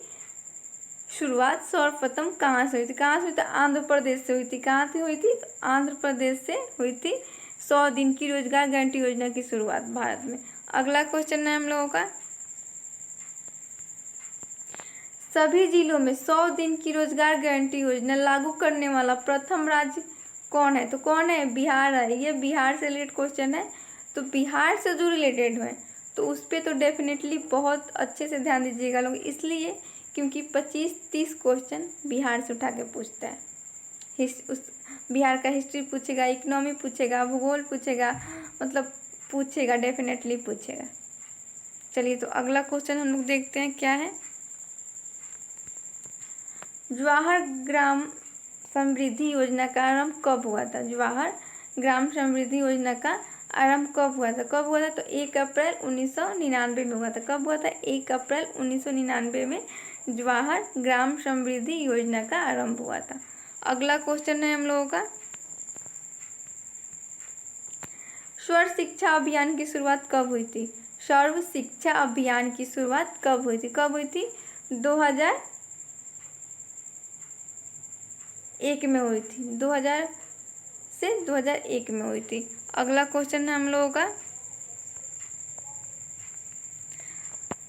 शुरुआत सर्वप्रथम कहाँ से हुई थी? कहाँ से हुई थी? आंध्र प्रदेश से हुई थी। कहाँ से हुई थी? तो आंध्र प्रदेश से हुई थी 100 दिन की रोजगार गारंटी योजना की शुरुआत भारत में। अगला क्वेश्चन है हम लोगों का, सभी जिलों में 100 दिन की रोजगार गारंटी योजना लागू करने वाला प्रथम राज्य कौन है? तो कौन है? बिहार है। ये बिहार से रिलेटेड क्वेश्चन है, तो बिहार से जो रिलेटेड है तो उस पर तो डेफिनेटली बहुत अच्छे से ध्यान दीजिएगा लोग, इसलिए क्योंकि 25-30 क्वेश्चन बिहार से उठा के पूछता है। उस बिहार का हिस्ट्री पूछेगा, इकोनॉमी पूछेगा, भूगोल पूछेगा, मतलब पूछेगा, डेफिनेटली पूछेगा। चलिए तो अगला क्वेश्चन हम लोग देखते हैं क्या है। जवाहर ग्राम समृद्धि योजना का आरंभ कब हुआ था? जवाहर ग्राम समृद्धि योजना का आरंभ कब हुआ था? कब हुआ था? तो 1 अप्रैल 1999 में हुआ था। कब हुआ था? 1 अप्रैल 1999 में जवाहर ग्राम समृद्धि योजना का आरंभ हुआ था। अगला क्वेश्चन है हम लोगों का, सर्व शिक्षा अभियान की शुरुआत कब हुई थी? सर्व शिक्षा अभियान की शुरुआत कब हुई थी? कब हुई थी? 2001 में हुई थी। 2000 से 2001 में हुई थी। अगला क्वेश्चन है हम लोगों का,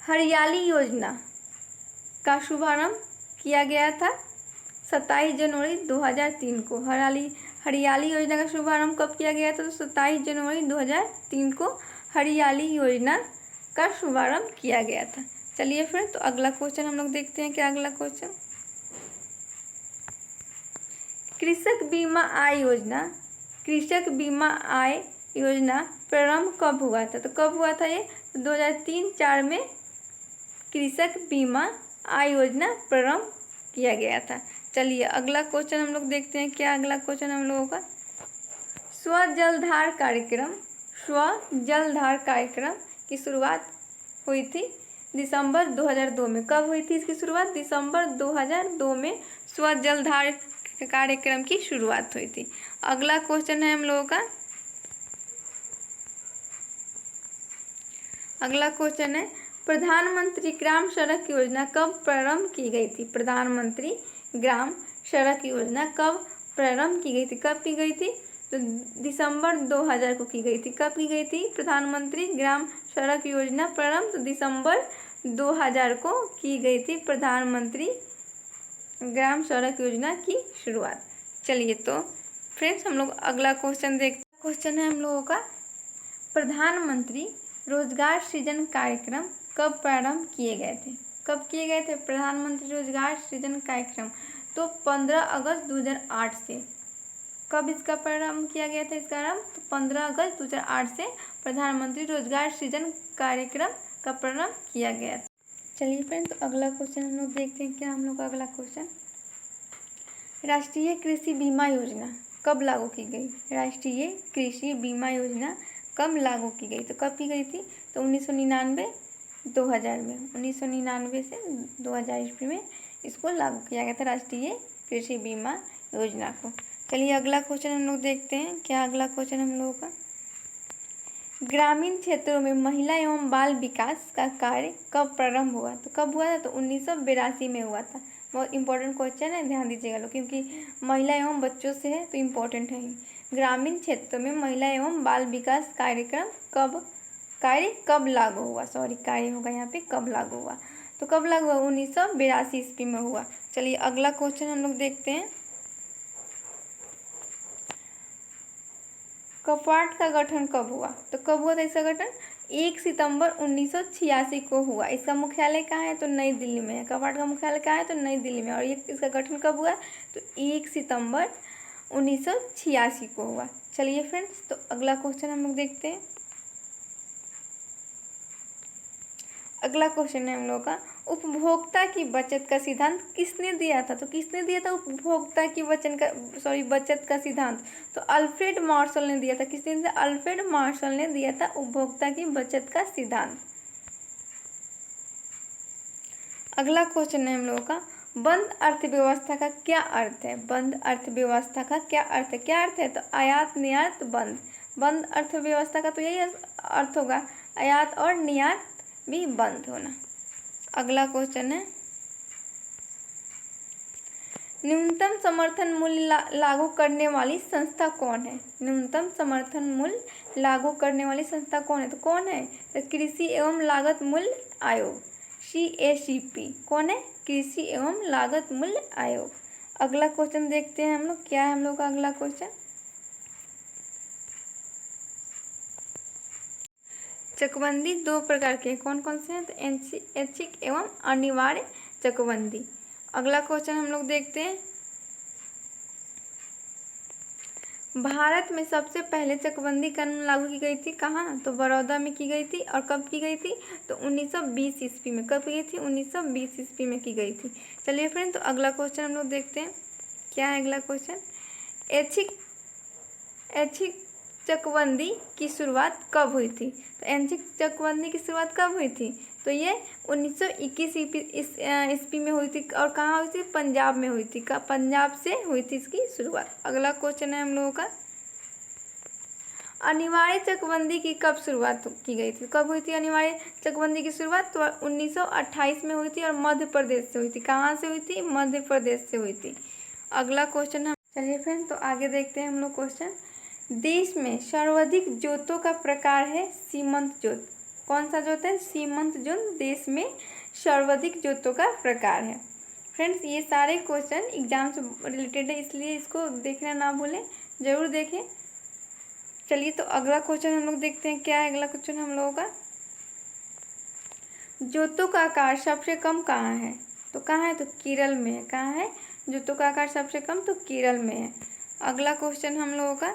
हरियाली योजना का शुभारंभ किया गया था 27 जनवरी 2003 को। हरियाली योजना का शुभारंभ कब किया गया था? तो 27 जनवरी 2003 को हरियाली योजना का शुभारंभ किया गया था। चलिए फिर तो अगला क्वेश्चन हम लोग देखते हैं। क्या अगला क्वेश्चन, कृषक बीमा आय योजना, कृषक बीमा आय योजना प्रारंभ कब हुआ था? तो कब हुआ था ये? 2003-04 में कृषक बीमा आय योजना प्रारंभ किया गया था। चलिए अगला क्वेश्चन हम लोग देखते हैं। क्या अगला क्वेश्चन हम लोगों का, स्वजलधार कार्यक्रम की शुरुआत हुई थी दिसंबर 2002 में। कब हुई थी इसकी शुरुआत? दिसंबर 2002 में स्वजलधार कार्यक्रम की शुरुआत हुई थी। अगला क्वेश्चन है हम लोगों का, अगला क्वेश्चन है, प्रधानमंत्री ग्राम सड़क योजना कब प्रारंभ की गई थी? प्रधानमंत्री ग्राम सड़क योजना कब प्रारंभ की गई थी? कब की गई थी? तो दिसंबर 2000 को की गई थी। कब की गई थी प्रधानमंत्री ग्राम सड़क योजना प्रारंभ? तो दिसंबर 2000 को की गई थी प्रधानमंत्री ग्राम सड़क योजना की शुरुआत। चलिए तो फ्रेंड्स हम लोग अगला क्वेश्चन देखते हैं। क्वेश्चन है हम लोगों का, प्रधानमंत्री रोजगार सृजन कार्यक्रम कब प्रारंभ किए गए थे? कब किए गए थे प्रधानमंत्री रोजगार सृजन कार्यक्रम? तो 15 अगस्त 2008 से। कब इसका प्रारंभ किया गया था? इसका आरंभ तो 15 अगस्त 2008 से प्रधानमंत्री रोजगार सृजन कार्यक्रम का प्रारंभ किया गया था। चलिए फ्रेंड तो अगला क्वेश्चन हम लोग देखते हैं। क्या हम लोग का अगला क्वेश्चन, राष्ट्रीय कृषि बीमा योजना कब लागू की गई? राष्ट्रीय कृषि बीमा योजना कब लागू की गई? तो कब की गई थी? तो 1999-2000 में। 1999 से 2000 ईस्वी में इसको लागू किया गया था राष्ट्रीय कृषि बीमा योजना को। चलिए अगला क्वेश्चन हम लोग देखते हैं, क्या अगला क्वेश्चन हम लोगों का। ग्रामीण क्षेत्रों में महिला एवं बाल विकास का कार्य कब प्रारंभ हुआ? तो कब हुआ था? तो 1982 में हुआ था। बहुत इंपॉर्टेंट क्वेश्चन है, ध्यान दीजिएगा लोग, क्योंकि महिला एवं बच्चों से है तो इम्पोर्टेंट है। ग्रामीण क्षेत्रों में महिला एवं बाल विकास कार्य कब लागू हुआ? सॉरी, कार्य होगा यहाँ पे, कब लागू हुआ। तो कब लागू हुआ? 1982 ईस्वी में हुआ। चलिए अगला क्वेश्चन हम लोग देखते हैं। कपाट का गठन कब हुआ? तो कब हुआ था इसका गठन? 1 सितंबर 1986 को हुआ। इसका मुख्यालय कहाँ है? तो नई दिल्ली में है। कपाट का मुख्यालय कहाँ है? तो नई दिल्ली में। और ये इसका गठन कब हुआ? तो 1 सितंबर 1986 को हुआ। चलिए फ्रेंड्स, तो अगला क्वेश्चन हम लोग देखते हैं। अगला क्वेश्चन है हम लोग का, उपभोक्ता की बचत का सिद्धांत किसने दिया था? तो किसने दिया था उपभोक्ता की बचत का सिद्धांत? तो अल्फ्रेड मार्शल ने दिया था। किसने दिया? अल्फ्रेड मार्शल ने दिया था उपभोक्ता की बचत का सिद्धांत। अगला क्वेश्चन है हम लोगों का, बंद अर्थव्यवस्था का क्या अर्थ है? बंद अर्थव्यवस्था का क्या अर्थ है? क्या अर्थ है? तो आयात निर्यात बंद। बंद अर्थव्यवस्था का तो यही अर्थ होगा, आयात और निर्यात भी बंद होना। अगला क्वेश्चन है, न्यूनतम समर्थन मूल्य लागू करने वाली संस्था कौन है? न्यूनतम समर्थन मूल्य लागू करने वाली संस्था कौन है? तो कौन है? तो कृषि एवं लागत मूल्य आयोग, CACP। कौन है? कृषि एवं लागत मूल्य आयोग। अगला क्वेश्चन देखते हैं हम लोग, क्या है हम लोग का अगला क्वेश्चन। चकबंदी दो प्रकार के हैं, कौन कौन से हैं? तो ऐच्छिक एवं अनिवार्य चकबंदी। अगला क्वेश्चन हम लोग देखते हैं, भारत में सबसे पहले चकबंदी कानून लागू की गई थी कहाँ? तो बड़ौदा में की गई थी। और कब की गई थी? तो 1920 ईस्वी में। कब की गई थी? 1920 ईस्वी में की गई थी। चलिए फ्रेंड, तो अगला क्वेश्चन हम लोग देखते हैं, क्या है अगला क्वेश्चन। ऐच्छिक चकबंदी की शुरुआत कब हुई थी? तो ऐच्छिक चकबंदी की शुरुआत कब हुई थी? तो ये 1921 ईस्वी में हुई थी। और कहाँ हुई थी? पंजाब में हुई थी। पंजाब से हुई थी इसकी शुरुआत। अगला क्वेश्चन है हम लोगों का, अनिवार्य चकबंदी की कब शुरुआत की गई थी? कब हुई थी अनिवार्य चकबंदी की शुरुआत? तो 1928 में हुई थी और मध्य प्रदेश से हुई थी। कहाँ से हुई थी? मध्य प्रदेश से हुई थी। अगला क्वेश्चन है, चलिए फ्रेंड, तो आगे देखते हैं हम लोग क्वेश्चन। देश में सर्वाधिक जोतों का प्रकार है सीमंत जोत। कौन सा जोत है? सीमंत जोत देश में सर्वाधिक जोतों का प्रकार है। फ्रेंड्स, ये सारे क्वेश्चन एग्जाम से रिलेटेड है, इसलिए इसको देखना ना भूलें, जरूर देखें। चलिए, तो अगला क्वेश्चन हम लोग देखते हैं, क्या है अगला क्वेश्चन हम लोगों का। जोतों का आकार सबसे कम कहाँ है? तो कहाँ है? तो केरल में है। कहाँ है जोतों का आकार सबसे कम? तो केरल में है। अगला क्वेश्चन हम लोगों का,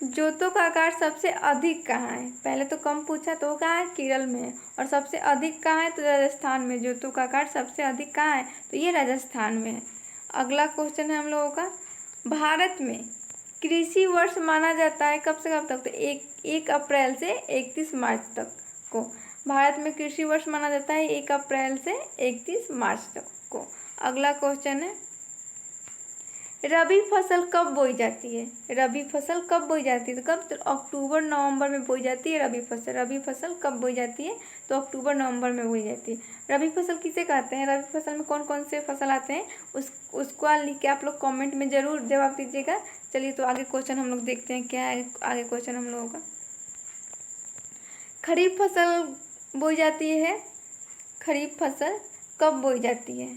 जोतों का आकार सबसे अधिक कहाँ है? पहले तो कम पूछा, तो कहाँ है? केरल में है। और सबसे अधिक कहाँ है? तो राजस्थान में। जोतों का आकार सबसे अधिक कहाँ है? तो ये राजस्थान में है। अगला क्वेश्चन है हम लोगों का, भारत में कृषि वर्ष माना जाता है कब से कब तक? तो 1 अप्रैल से 31 मार्च तक को भारत में कृषि वर्ष माना जाता है, 1 अप्रैल से 31 मार्च तक को। अगला क्वेश्चन है, रबी फसल कब बोई जाती है? रबी फसल कब बोई जाती है? तो कब? तो अक्टूबर नवंबर में बोई जाती है रबी फसल। रबी फसल कब बोई जाती है? तो अक्टूबर नवंबर में बोई जाती है। रबी फसल किसे कहते हैं? रबी फसल में कौन कौन से फसल आते हैं उसको लिख के आप लोग कमेंट में ज़रूर जवाब दीजिएगा। चलिए, तो आगे क्वेश्चन हम लोग देखते हैं, क्या है आगे क्वेश्चन हम लोगों का। खरीफ फसल बोई जाती है, खरीफ फसल कब बोई जाती है?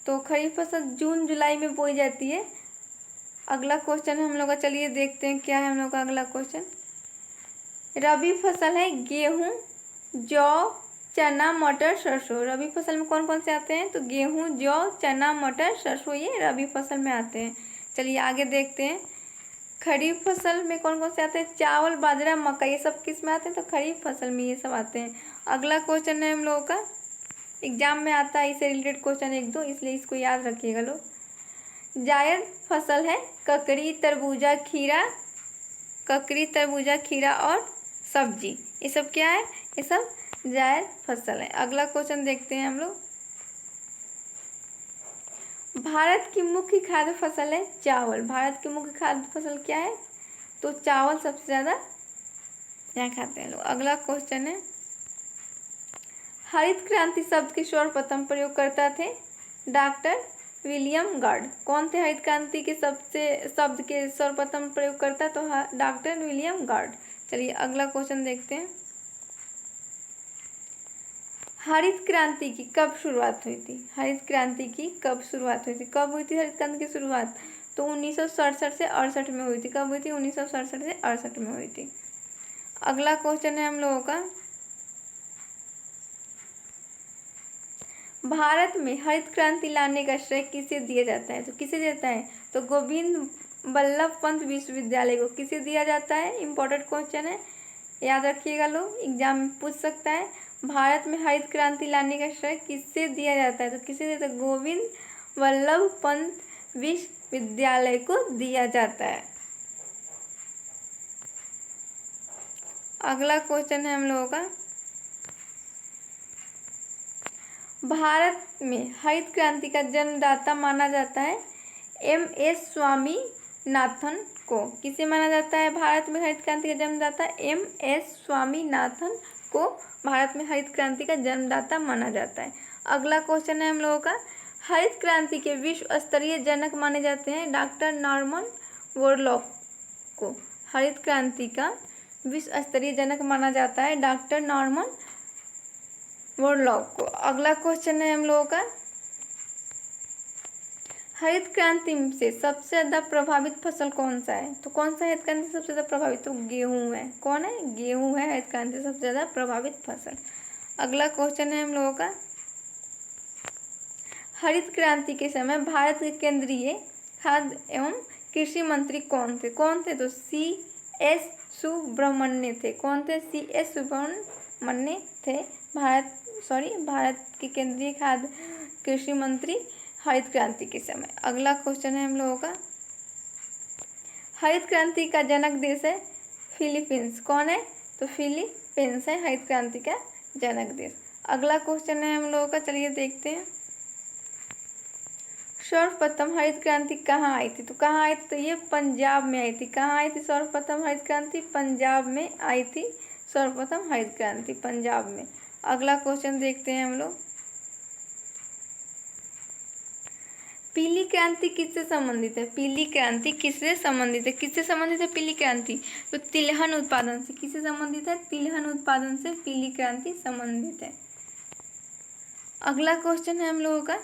तो खरीफ फसल जून जुलाई में बोई जाती है। अगला क्वेश्चन हम लोग का, चलिए देखते हैं, क्या है हम लोग का अगला क्वेश्चन। रबी फसल है गेहूं, जौ, चना, मटर, सरसों। रबी फसल में कौन कौन से आते हैं? तो गेहूं, जौ, चना, मटर, सरसों, ये रबी फसल में आते हैं। चलिए आगे देखते हैं, खरीफ फसल में कौन कौन से आते हैं? चावल, बाजरा, मक्का, ये सब किस में आते हैं? तो खरीफ फसल में ये सब आते हैं। अगला क्वेश्चन है हम लोगों का, एग्जाम में आता है इससे रिलेटेड क्वेश्चन 1-2, इसलिए इसको याद रखिएगा लोग। जायद फसल है ककड़ी, तरबूजा, खीरा, ककड़ी, तरबूजा, खीरा और सब्जी, ये सब क्या है? ये सब जायद फसल है। अगला क्वेश्चन देखते हैं हम लोग, भारत की मुख्य खाद्य फसल है चावल। भारत की मुख्य खाद्य फसल क्या है? तो चावल सबसे ज़्यादा यहाँ खाते हैं लोग। अगला क्वेश्चन है, हरित क्रांति शब्द के सर्वप्रथम प्रयोगकर्ता थे डॉक्टर विलियम गार्ड। कौन थे हरित क्रांति के शब्द के सर्वप्रथम प्रयोगकर्ता? तो डॉक्टर विलियम गार्ड। चलिए अगला क्वेश्चन देखते हैं, हरित क्रांति की कब शुरुआत हुई थी? हरित क्रांति की कब शुरुआत हुई थी? कब हुई थी हरित क्रांति की शुरुआत? तो 1967 से 68 में हुई थी। कब हुई थी? 1967 से 68 में हुई थी। अगला क्वेश्चन है हम लोगों का, भारत में हरित क्रांति लाने का श्रेय किसे दिया जाता है? तो किसे देता है? तो गोविंद बल्लभ पंत विश्वविद्यालय को। किसे दिया जाता है? इंपॉर्टेंट क्वेश्चन है, याद रखिएगा लोग, एग्जाम में पूछ सकता है। भारत में हरित क्रांति लाने का श्रेय किससे दिया जाता है? तो किसे देता है? गोविंद बल्लभ पंत विश्वविद्यालय को दिया जाता है। अगला क्वेश्चन है हम लोगों का, भारत में हरित क्रांति का जन्मदाता माना जाता है एम.एस. स्वामीनाथन को। किसे माना जाता है भारत में हरित क्रांति का जन्मदाता? एम.एस. स्वामीनाथन को भारत में हरित क्रांति का जन्मदाता माना जाता है। अगला क्वेश्चन है हम लोगों का, हरित क्रांति के विश्व स्तरीय जनक माने जाते हैं डॉक्टर नॉर्मन बोरलॉग को। हरित क्रांति का विश्व स्तरीय जनक माना जाता है डॉक्टर नॉर्मन बोरलॉग को। अगला क्वेश्चन है हम लोगों का, हरित क्रांति से सबसे ज़्यादा प्रभावित फसल कौन सा है? तो कौन सा हरित क्रांति सबसे ज़्यादा प्रभावित? तो गेहूँ है। कौन है? गेहूँ है हरित क्रांति से सबसे ज़्यादा प्रभावित फसल। अगला क्वेश्चन है हम लोगों का, हरित क्रांति के समय भारत के केंद्रीय खाद्य एवं कृषि मंत्री कौन थे? कौन थे? तो C.S. सुब्रमण्य थे। कौन थे? C.S. सुब्रमण्य थे भारत के केंद्रीय खाद्य कृषि मंत्री हरित क्रांति के समय। अगला क्वेश्चन है हम लोगों का, हरित क्रांति का जनक देश है फिलीपींस। कौन है? तो फिलीपींस है हरित क्रांति का जनक देश। अगला क्वेश्चन है हम लोगों का, चलिए देखते हैं, सर्वप्रथम हरित क्रांति कहाँ आई थी? तो कहाँ आई थी? तो ये पंजाब में आई थी। कहाँ आई थी सर्वप्रथम हरित क्रांति? पंजाब में आई थी सर्वप्रथम हरित क्रांति, पंजाब में। अगला क्वेश्चन देखते हैं हम लोग, पीली क्रांति किससे संबंधित है? पीली क्रांति किससे संबंधित है? किससे संबंधित है पीली क्रांति? तो तिलहन उत्पादन से। किससे संबंधित है? तिलहन उत्पादन से पीली क्रांति संबंधित है। अगला क्वेश्चन है हम लोगों का,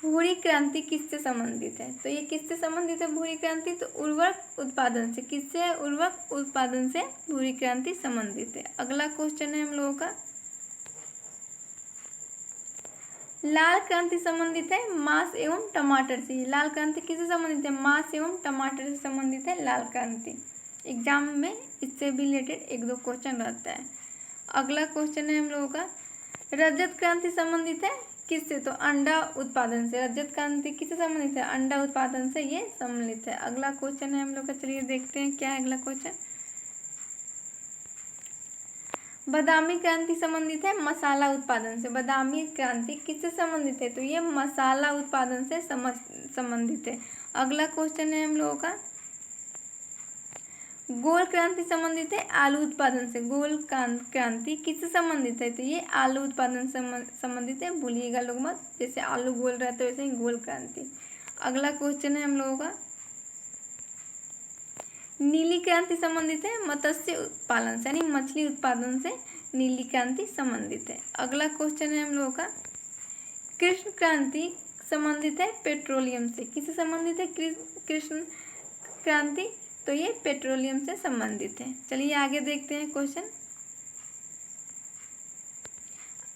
भूरी क्रांति किससे संबंधित है? तो ये किससे संबंधित है भूरी क्रांति? तो उर्वरक उत्पादन से। किससे है? उर्वरक उत्पादन से भूरी क्रांति संबंधित है। अगला क्वेश्चन है हम लोगों का, लाल क्रांति संबंधित है मांस एवं टमाटर से। लाल क्रांति किससे संबंधित है? मांस एवं टमाटर से संबंधित है लाल क्रांति। एग्जाम में इससे भी रिलेटेड एक दो क्वेश्चन रहता है। अगला क्वेश्चन है हम लोगों का, रजत क्रांति संबंधित है किससे? तो अंडा उत्पादन से। रजत क्रांति किससे संबंधित है? अंडा उत्पादन से ये सम्मिलित है। अगला क्वेश्चन है हम लोग का, चलिए देखते हैं क्या है अगला क्वेश्चन, बादामी क्रांति संबंधित है मसाला उत्पादन से। बादामी क्रांति किससे संबंधित है? तो ये मसाला उत्पादन से संबंधित है। अगला क्वेश्चन है हम लोगों का, गोल क्रांति संबंधित है आलू उत्पादन से। गोल क्रांति किससे संबंधित है? तो ये आलू उत्पादन से संबंधित है, भूलिएगा लोग मत, जैसे आलू गोल रहता है वैसे ही गोल क्रांति। अगला क्वेश्चन है हम लोगों का, नीली क्रांति संबंधित है मत्स्य पालन से, यानी मछली उत्पादन से नीली क्रांति संबंधित है। अगला क्वेश्चन है हम लोगों का, कृष्ण क्रांति संबंधित है पेट्रोलियम से। किससे संबंधित है कृष्ण क्रांति? तो ये पेट्रोलियम से संबंधित है। चलिए आगे देखते हैं क्वेश्चन।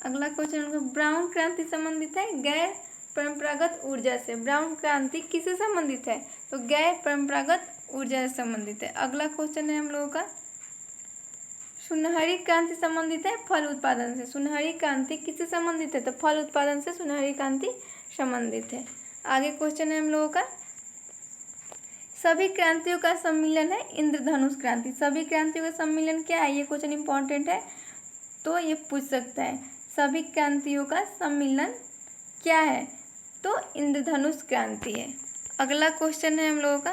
अगला क्वेश्चन, ब्राउन क्रांति संबंधित है गैर परंपरागत ऊर्जा से। ब्राउन क्रांति किससे संबंधित है? तो गैर परंपरागत ऊर्जा से संबंधित है। अगला क्वेश्चन है हम लोगों का, सुनहरी क्रांति संबंधित है फल उत्पादन से। सुनहरी क्रांति किससे संबंधित है? तो फल उत्पादन से सुनहरी क्रांति संबंधित है। आगे क्वेश्चन है हम लोगों का, सभी क्रांतियों का सम्मिलन है इंद्रधनुष क्रांति। सभी क्रांतियों का सम्मिलन क्या है? ये क्वेश्चन इंपॉर्टेंट है, तो ये पूछ सकता है, सभी क्रांतियों का सम्मिलन क्या है? तो इंद्रधनुष क्रांति है। अगला क्वेश्चन है हम लोगों का,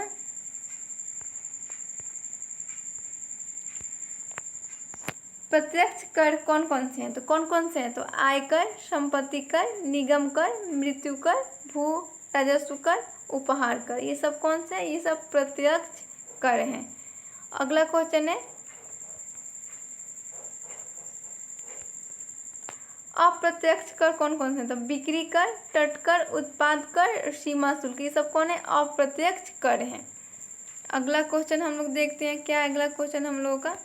प्रत्यक्ष कर कौन कौन से हैं? तो कौन कौन से हैं? तो आयकर, संपत्ति कर, निगम कर, मृत्यु कर, भू राजस्व कर, उपहार कर। ये सब कौन से हैं? ये सब प्रत्यक्ष कर हैं। अगला क्वेश्चन है, अप्रत्यक्ष कर कौन कौन से हैं? तो बिक्री कर, तट कर, उत्पाद कर, सीमा शुल्क। ये सब कौन है? अप्रत्यक्ष कर हैं। अगला क्वेश्चन हम लोग देखते हैं, क्या है अगला क्वेश्चन हम लोगों का,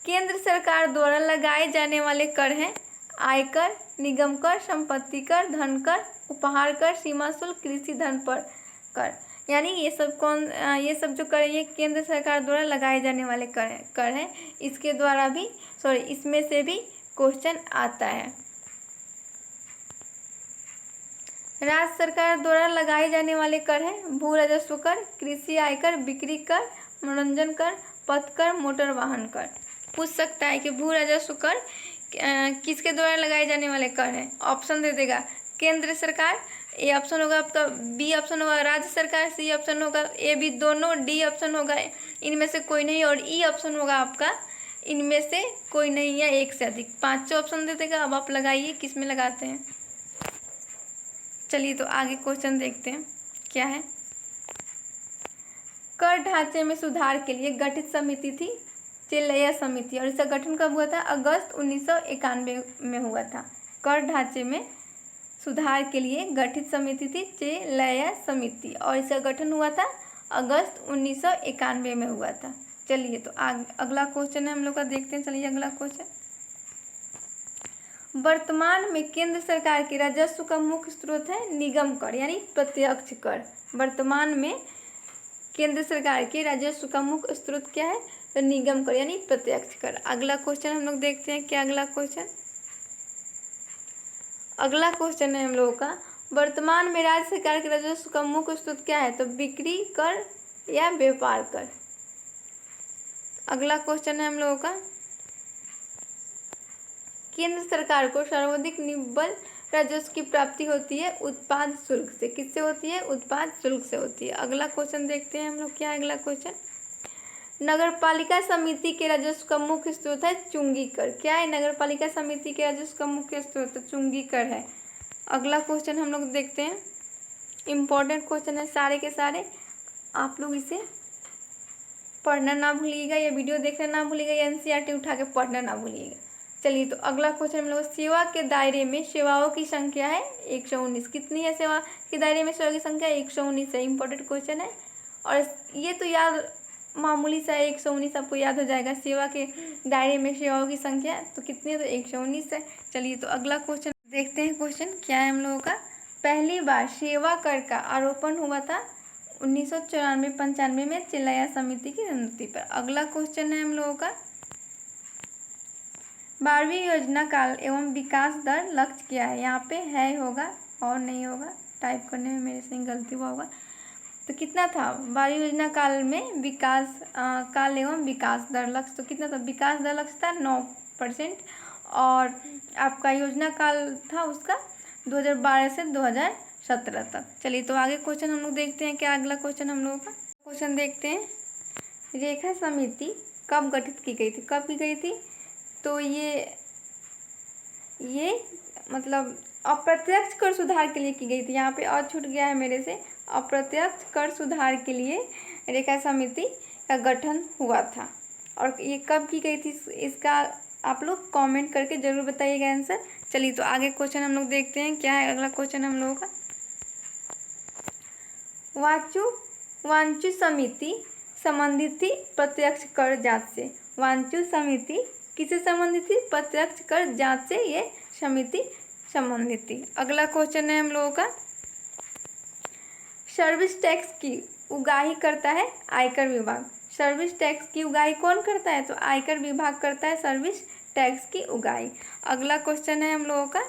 केंद्र सरकार द्वारा लगाए जाने वाले कर हैं आयकर, निगम कर, संपत्ति कर, धन कर, उपहार कर, सीमा शुल्क, कृषि धन पर कर। यानी ये सब जो कर है ये केंद्र सरकार द्वारा लगाए जाने वाले कर हैं। इसके द्वारा भी इसमें से भी क्वेश्चन आता है। राज्य सरकार द्वारा लगाए जाने वाले कर हैं भू राजस्व कर, कृषि आयकर, बिक्री कर, मनोरंजन कर, पथ कर, मोटर वाहन कर। पूछ सकता है कि भू राजस्व कर किसके द्वारा लगाए जाने वाले कर हैं? ऑप्शन दे देगा, केंद्र सरकार, ए ऑप्शन होगा आपका, बी ऑप्शन होगा राज्य सरकार, सी ऑप्शन होगा ए बी दोनों, डी ऑप्शन होगा इनमें से कोई नहीं, और ई ऑप्शन होगा आपका इनमें से कोई नहीं या एक से अधिक। पांचों ऑप्शन दे देगा। अब आप लगाइए किस में लगाते हैं। चलिए तो आगे क्वेश्चन देखते हैं, क्या है, कर ढांचे में सुधार के लिए गठित समिति थी चेलैया समिति, और इसका गठन कब हुआ था? अगस्त 1991 में हुआ था। कर ढांचे में सुधार के लिए गठित समिति थी चेलैया समिति, और इसका गठन हुआ था अगस्त 1991 में हुआ था। चलिए तो अगला क्वेश्चन है हम लोग का, देखते हैं। चलिए अगला क्वेश्चन, वर्तमान में केंद्र सरकार के राजस्व का मुख्य स्रोत है निगम कर यानी प्रत्यक्ष कर। वर्तमान में केंद्र सरकार के राजस्व का मुख्य स्रोत क्या है? तो निगम कर यानी प्रत्यक्ष कर। अगला क्वेश्चन हम लोग देखते हैं, क्या अगला क्वेश्चन, अगला क्वेश्चन है हम लोगों का, वर्तमान में राज्य सरकार के राजस्व का मुख्य स्रोत क्या है? तो बिक्री कर या व्यापार कर। अगला क्वेश्चन है हम लोगों का, केंद्र सरकार को सर्वाधिक निव्वल राजस्व की प्राप्ति होती है उत्पाद शुल्क से। किससे होती है? उत्पाद शुल्क से होती है। अगला क्वेश्चन देखते हैं हम लोग, क्या है अगला क्वेश्चन, नगर पालिका समिति के राजस्व का मुख्य स्रोत है चुंगी कर। क्या है? नगर पालिका समिति के राजस्व का मुख्य स्रोत चुंगी कर है। अगला क्वेश्चन हम लोग देखते हैं, इम्पोर्टेंट क्वेश्चन है सारे के सारे, आप लोग इसे पढ़ना ना भूलिएगा, या वीडियो देखना ना भूलिएगा, या एनसीईआरटी उठा के पढ़ना ना भूलिएगा। चलिए तो अगला क्वेश्चन हम लोग, सेवा के दायरे में सेवाओं की संख्या है 119। कितनी है सेवा के दायरे में सेवा की संख्या? 119 है। इंपॉर्टेंट क्वेश्चन है, और ये तो याद मामूली सा 119 आपको याद हो जाएगा। सेवा के दायरे में सेवाओं की संख्या तो कितनी है? तो 119 है। चलिए तो अगला क्वेश्चन देखते हैं, क्वेश्चन क्या है हम लोगों का, पहली बार सेवा कर का आरोपण हुआ था 1994-95 में चेलैया समिति की अनुमति पर। अगला क्वेश्चन है हम लोगों का, 12वीं योजना काल एवं विकास दर लक्ष्य क्या है? यहाँ पे है होगा और नहीं होगा, टाइप करने में मेरे से गलती हुआ होगा। तो कितना था 12वीं योजना काल में? विकास काल एवं विकास दर लक्ष्य तो कितना था? विकास दर लक्ष्य था 9%, और आपका योजना काल था उसका 2012 से 2017 तक। चलिए तो आगे क्वेश्चन हम लोग देखते हैं, क्या अगला क्वेश्चन हम लोगों का, क्वेश्चन देखते हैं, रेखा समिति कब गठित की गई थी? कब की गई थी? तो ये मतलब अप्रत्यक्ष कर सुधार के लिए की गई थी। यहाँ पे और छूट गया है मेरे से, अप्रत्यक्ष कर सुधार के लिए रेखा समिति का गठन हुआ था। और ये कब की गई थी इसका आप लोग कमेंट करके ज़रूर बताइएगा आंसर। चलिए तो आगे क्वेश्चन हम लोग देखते हैं, क्या है अगला क्वेश्चन हम लोगों का, वांचू समिति संबंधित थी प्रत्यक्ष कर जांच से। वांचू समिति किससे संबंधित थी? प्रत्यक्ष कर जांच से ये समिति संबंधित थी। अगला क्वेश्चन है हम लोगों का, सर्विस टैक्स की उगाही करता है आयकर विभाग। सर्विस टैक्स की उगाही कौन करता है? तो आयकर विभाग करता है सर्विस टैक्स की उगाही। अगला क्वेश्चन है हम लोगों का,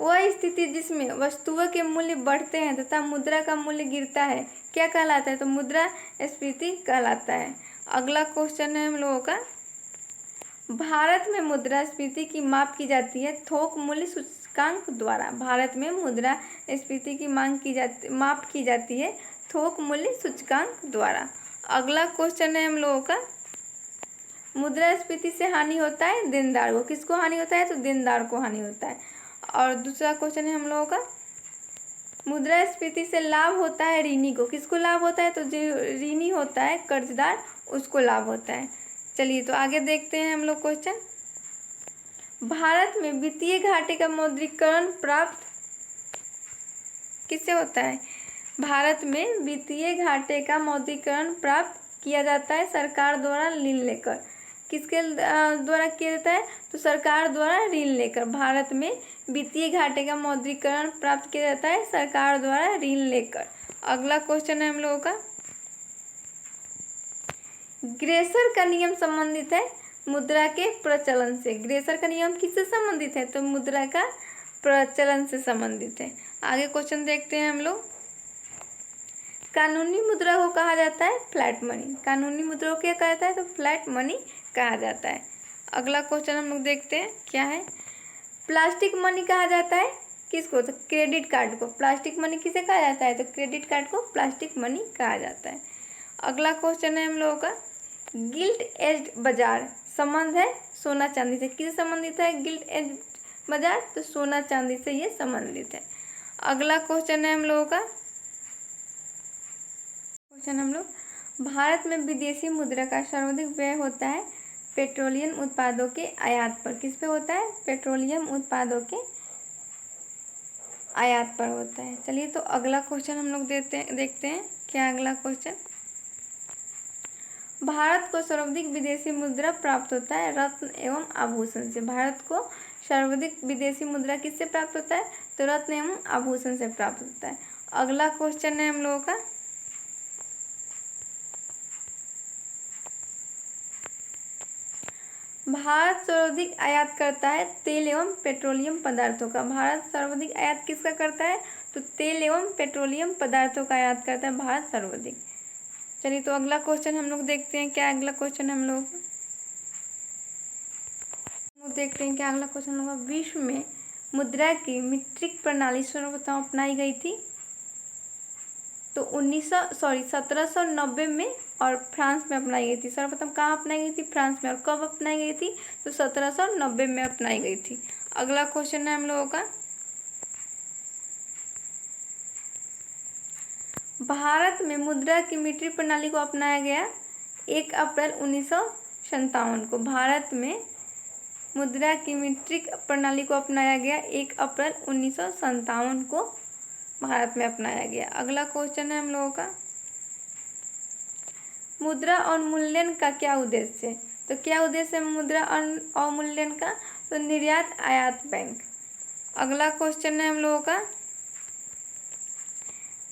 वह स्थिति जिसमें वस्तुओं के मूल्य बढ़ते हैं तथा मुद्रा का मूल्य गिरता है क्या कहलाता है? तो मुद्रास्फीति कहलाता है। अगला क्वेश्चन है हम लोगों का, भारत में मुद्रास्फीति की माप की जाती है थोक मूल्य सूचकांक सूचकांक द्वारा। भारत में मुद्रास्फीति की माप की जाती है थोक मूल्य सूचकांक द्वारा। अगला क्वेश्चन है हम लोगों का, मुद्रास्फीति से हानि होता है देनदार को। किसको हानि होता है? तो देनदार को हानि होता है। और दूसरा क्वेश्चन है हम लोगों का, मुद्रास्फीति से लाभ होता है ऋणी को। किसको लाभ होता है? तो जो ऋणी होता है कर्जदार उसको लाभ होता है। चलिए तो आगे देखते हैं हम लोग क्वेश्चन। भारत में वित्तीय घाटे का मौद्रीकरण प्राप्त किससे होता है? भारत में वित्तीय घाटे का मौद्रीकरण प्राप्त किया जाता है सरकार द्वारा ऋण लेकर। किसके द्वारा किया जाता है? तो सरकार द्वारा ऋण लेकर। भारत में वित्तीय घाटे का मौद्रीकरण प्राप्त किया जाता है सरकार द्वारा ऋण लेकर। अगला क्वेश्चन है हम लोगों का, ग्रेसर का नियम संबंधित है मुद्रा के प्रचलन से। ग्रेसर का नियम किससे संबंधित है? तो मुद्रा का प्रचलन से संबंधित है। आगे क्वेश्चन देखते हैं हम लोग, कानूनी मुद्रा को कहा जाता है फ्लैट मनी। कानूनी मुद्रा को क्या कहा जाता है? तो फ्लैट मनी कहा जाता है। अगला क्वेश्चन हम लोग देखते हैं क्या है, प्लास्टिक मनी कहा जाता है किसको? तो क्रेडिट कार्ड को। प्लास्टिक मनी किसे कहा जाता है? तो क्रेडिट कार्ड को प्लास्टिक मनी कहा जाता है। अगला क्वेश्चन है हम लोगों का, गिल्ट एज्ड बाजार संबंध है सोना चांदी से। किससे संबंधित है गिल्ट एज्ड बाजार? तो सोना चांदी से ये संबंधित है। अगला क्वेश्चन है हम लोगों का, क्वेश्चन हम लोग, भारत में विदेशी मुद्रा का सर्वाधिक व्यय होता है पेट्रोलियम उत्पादों के आयात पर। किस पे होता है? पेट्रोलियम उत्पादों के आयात पर होता है। चलिए तो अगला क्वेश्चन हम लोग देखते हैं क्या अगला क्वेश्चन, भारत को सर्वाधिक विदेशी मुद्रा प्राप्त होता है रत्न एवं आभूषण से। भारत को सर्वाधिक विदेशी मुद्रा किससे प्राप्त होता है? तो रत्न एवं आभूषण से प्राप्त होता है। अगला क्वेश्चन है हम लोगों का, भारत सर्वाधिक आयात करता है तेल एवं पेट्रोलियम पदार्थों का। भारत सर्वाधिक आयात किसका करता है? तो तेल एवं पेट्रोलियम पदार्थों का आयात करता है भारत सर्वाधिक। चलिए तो अगला क्वेश्चन हम लोग देखते हैं क्या अगला क्वेश्चन हम लोग देखते हैं क्या अगला क्वेश्चन होगा, विश्व में मुद्रा की मीट्रिक प्रणाली सर्वप्रथम अपनाई गई थी तो 1790 में और फ्रांस में अपनाई गई थी। सर्वप्रथम कहाँ अपनाई गई थी? फ्रांस में। और कब अपनाई गई थी? तो 1790 में अपनाई गई थी। अगला क्वेश्चन है हम लोगों का, भारत में मुद्रा की मीट्रिक प्रणाली को अपनाया गया 1 अप्रैल 1957 को। भारत में मुद्रा की मीट्रिक प्रणाली को अपनाया गया 1 अप्रैल 1957 को भारत में अपनाया गया। अगला क्वेश्चन है हम लोगों का, मुद्रा अवमूल्यन का क्या उद्देश्य है? तो क्या उद्देश्य है मुद्रा अवमूल्यन का? तो निर्यात आयात बैंक। अगला क्वेश्चन है हम लोगों का,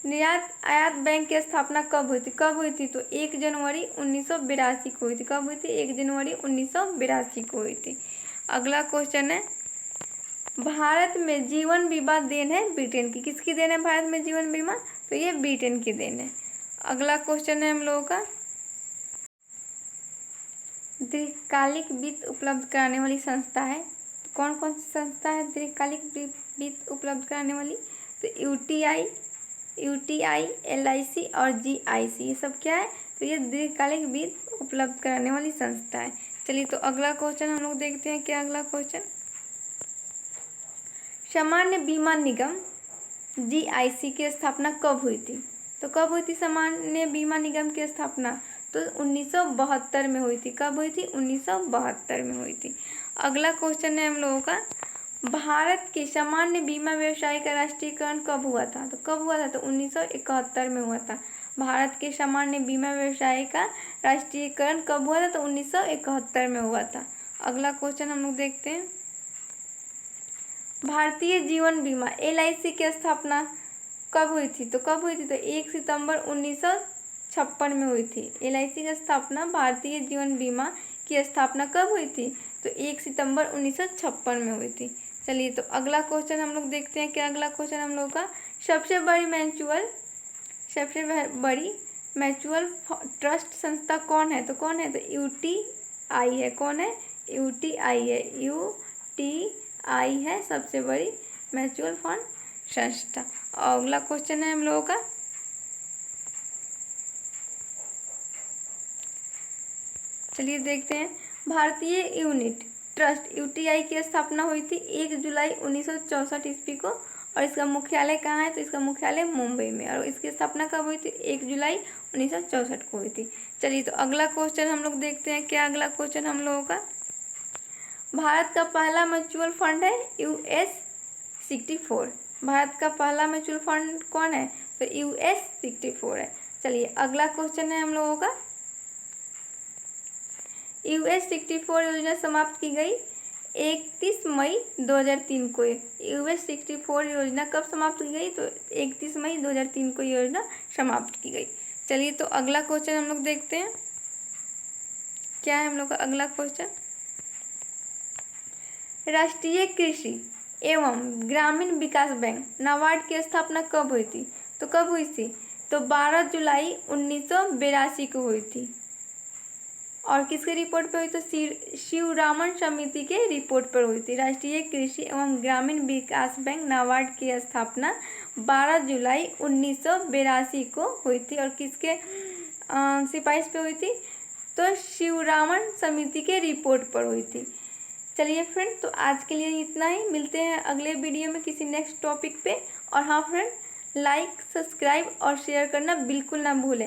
निर्यात आयात बैंक की स्थापना कब हुई थी? कब हुई थी? तो 1 जनवरी 1982 को हुई थी। कब हुई थी? 1 जनवरी 1982 को हुई थी। अगला क्वेश्चन है, भारत में जीवन बीमा देन है ब्रिटेन की। किसकी देन है भारत में जीवन बीमा? तो ये ब्रिटेन की देन है। अगला क्वेश्चन है हम लोगों का, दीर्घकालिक वित्त उपलब्ध कराने वाली संस्था है। तो कौन कौन सी संस्था है दीर्घकालिक वित्त उपलब्ध कराने वाली? तो यूटीआई, एलआईसी और जीआईसी, ये सब क्या है? तो ये दीर्घकालिक वित्त उपलब्ध कराने वाली संस्था है। चलिए तो अगला क्वेश्चन हम लोग देखते हैं क्या अगला क्वेश्चन, सामान्य बीमा निगम जीआईसी की स्थापना कब हुई थी? तो कब हुई थी सामान्य बीमा निगम की स्थापना? तो 1972 में हुई थी। कब हुई थी? 1972 में हुई थी। अगला क्वेश्चन है हम लोगों का, भारत के सामान्य बीमा व्यवसाय का राष्ट्रीयकरण कब हुआ था? तो कब हुआ था? तो 1971 में हुआ था। भारत के सामान्य बीमा व्यवसाय का राष्ट्रीयकरण कब हुआ था? तो 1971 में हुआ था। अगला क्वेश्चन हम लोग देखते हैं, भारतीय जीवन बीमा एलआईसी की स्थापना कब हुई थी? तो कब हुई थी? तो 1 सितंबर 1956 में हुई थी। एलआईसी की स्थापना, भारतीय जीवन बीमा की स्थापना कब हुई थी? तो 1 सितंबर 1956 में हुई थी। चलिए तो अगला क्वेश्चन हम लोग देखते हैं क्या अगला क्वेश्चन हम लोग का, सबसे बड़ी म्यूचुअल ट्रस्ट संस्था कौन है? तो कौन है? तो यूटीआई है। कौन है? यूटीआई है। यूटीआई है सबसे बड़ी म्यूचुअल फंड संस्था। और अगला क्वेश्चन है हम लोगों का, चलिए देखते हैं। भारतीय यूनिट ट्रस्ट यूटीआई की स्थापना हुई थी 1 जुलाई 1964 ईस्वी को, और इसका मुख्यालय कहाँ है? तो इसका मुख्यालय मुंबई में। और इसकी स्थापना कब हुई थी? 1 जुलाई 1964 को हुई थी। चलिए तो अगला क्वेश्चन हम लोग देखते हैं। क्या अगला क्वेश्चन हम लोगों का, भारत का पहला म्यूचुअल फंड है US64। भारत का पहला म्यूचुअल फंड कौन है? तो US64 है। चलिए अगला क्वेश्चन है हम लोगों का, US64 योजना समाप्त की गई 31 मई 2003 को। US64 योजना कब समाप्त की गई? तो 31 मई 2003 को योजना समाप्त की गई। चलिए तो अगला क्वेश्चन हम लोग देखते हैं। क्या है हम लोग का अगला क्वेश्चन, राष्ट्रीय कृषि एवं ग्रामीण विकास बैंक नाबार्ड की स्थापना कब हुई थी? तो कब हुई थी? तो 12 जुलाई 1982 को हुई थी। और किसके रिपोर्ट पर हुई? तो शिवरामन समिति के रिपोर्ट पर हुई थी। राष्ट्रीय कृषि एवं ग्रामीण विकास बैंक नाबार्ड की स्थापना 12 जुलाई 1982 को हुई थी। और किसके सिफारिश पे हुई थी? तो शिवरामन समिति के रिपोर्ट पर हुई थी। चलिए फ्रेंड, तो आज के लिए इतना ही। मिलते हैं अगले वीडियो में किसी नेक्स्ट टॉपिक पे। और हाँ फ्रेंड, लाइक, सब्सक्राइब और शेयर करना बिल्कुल ना भूलें।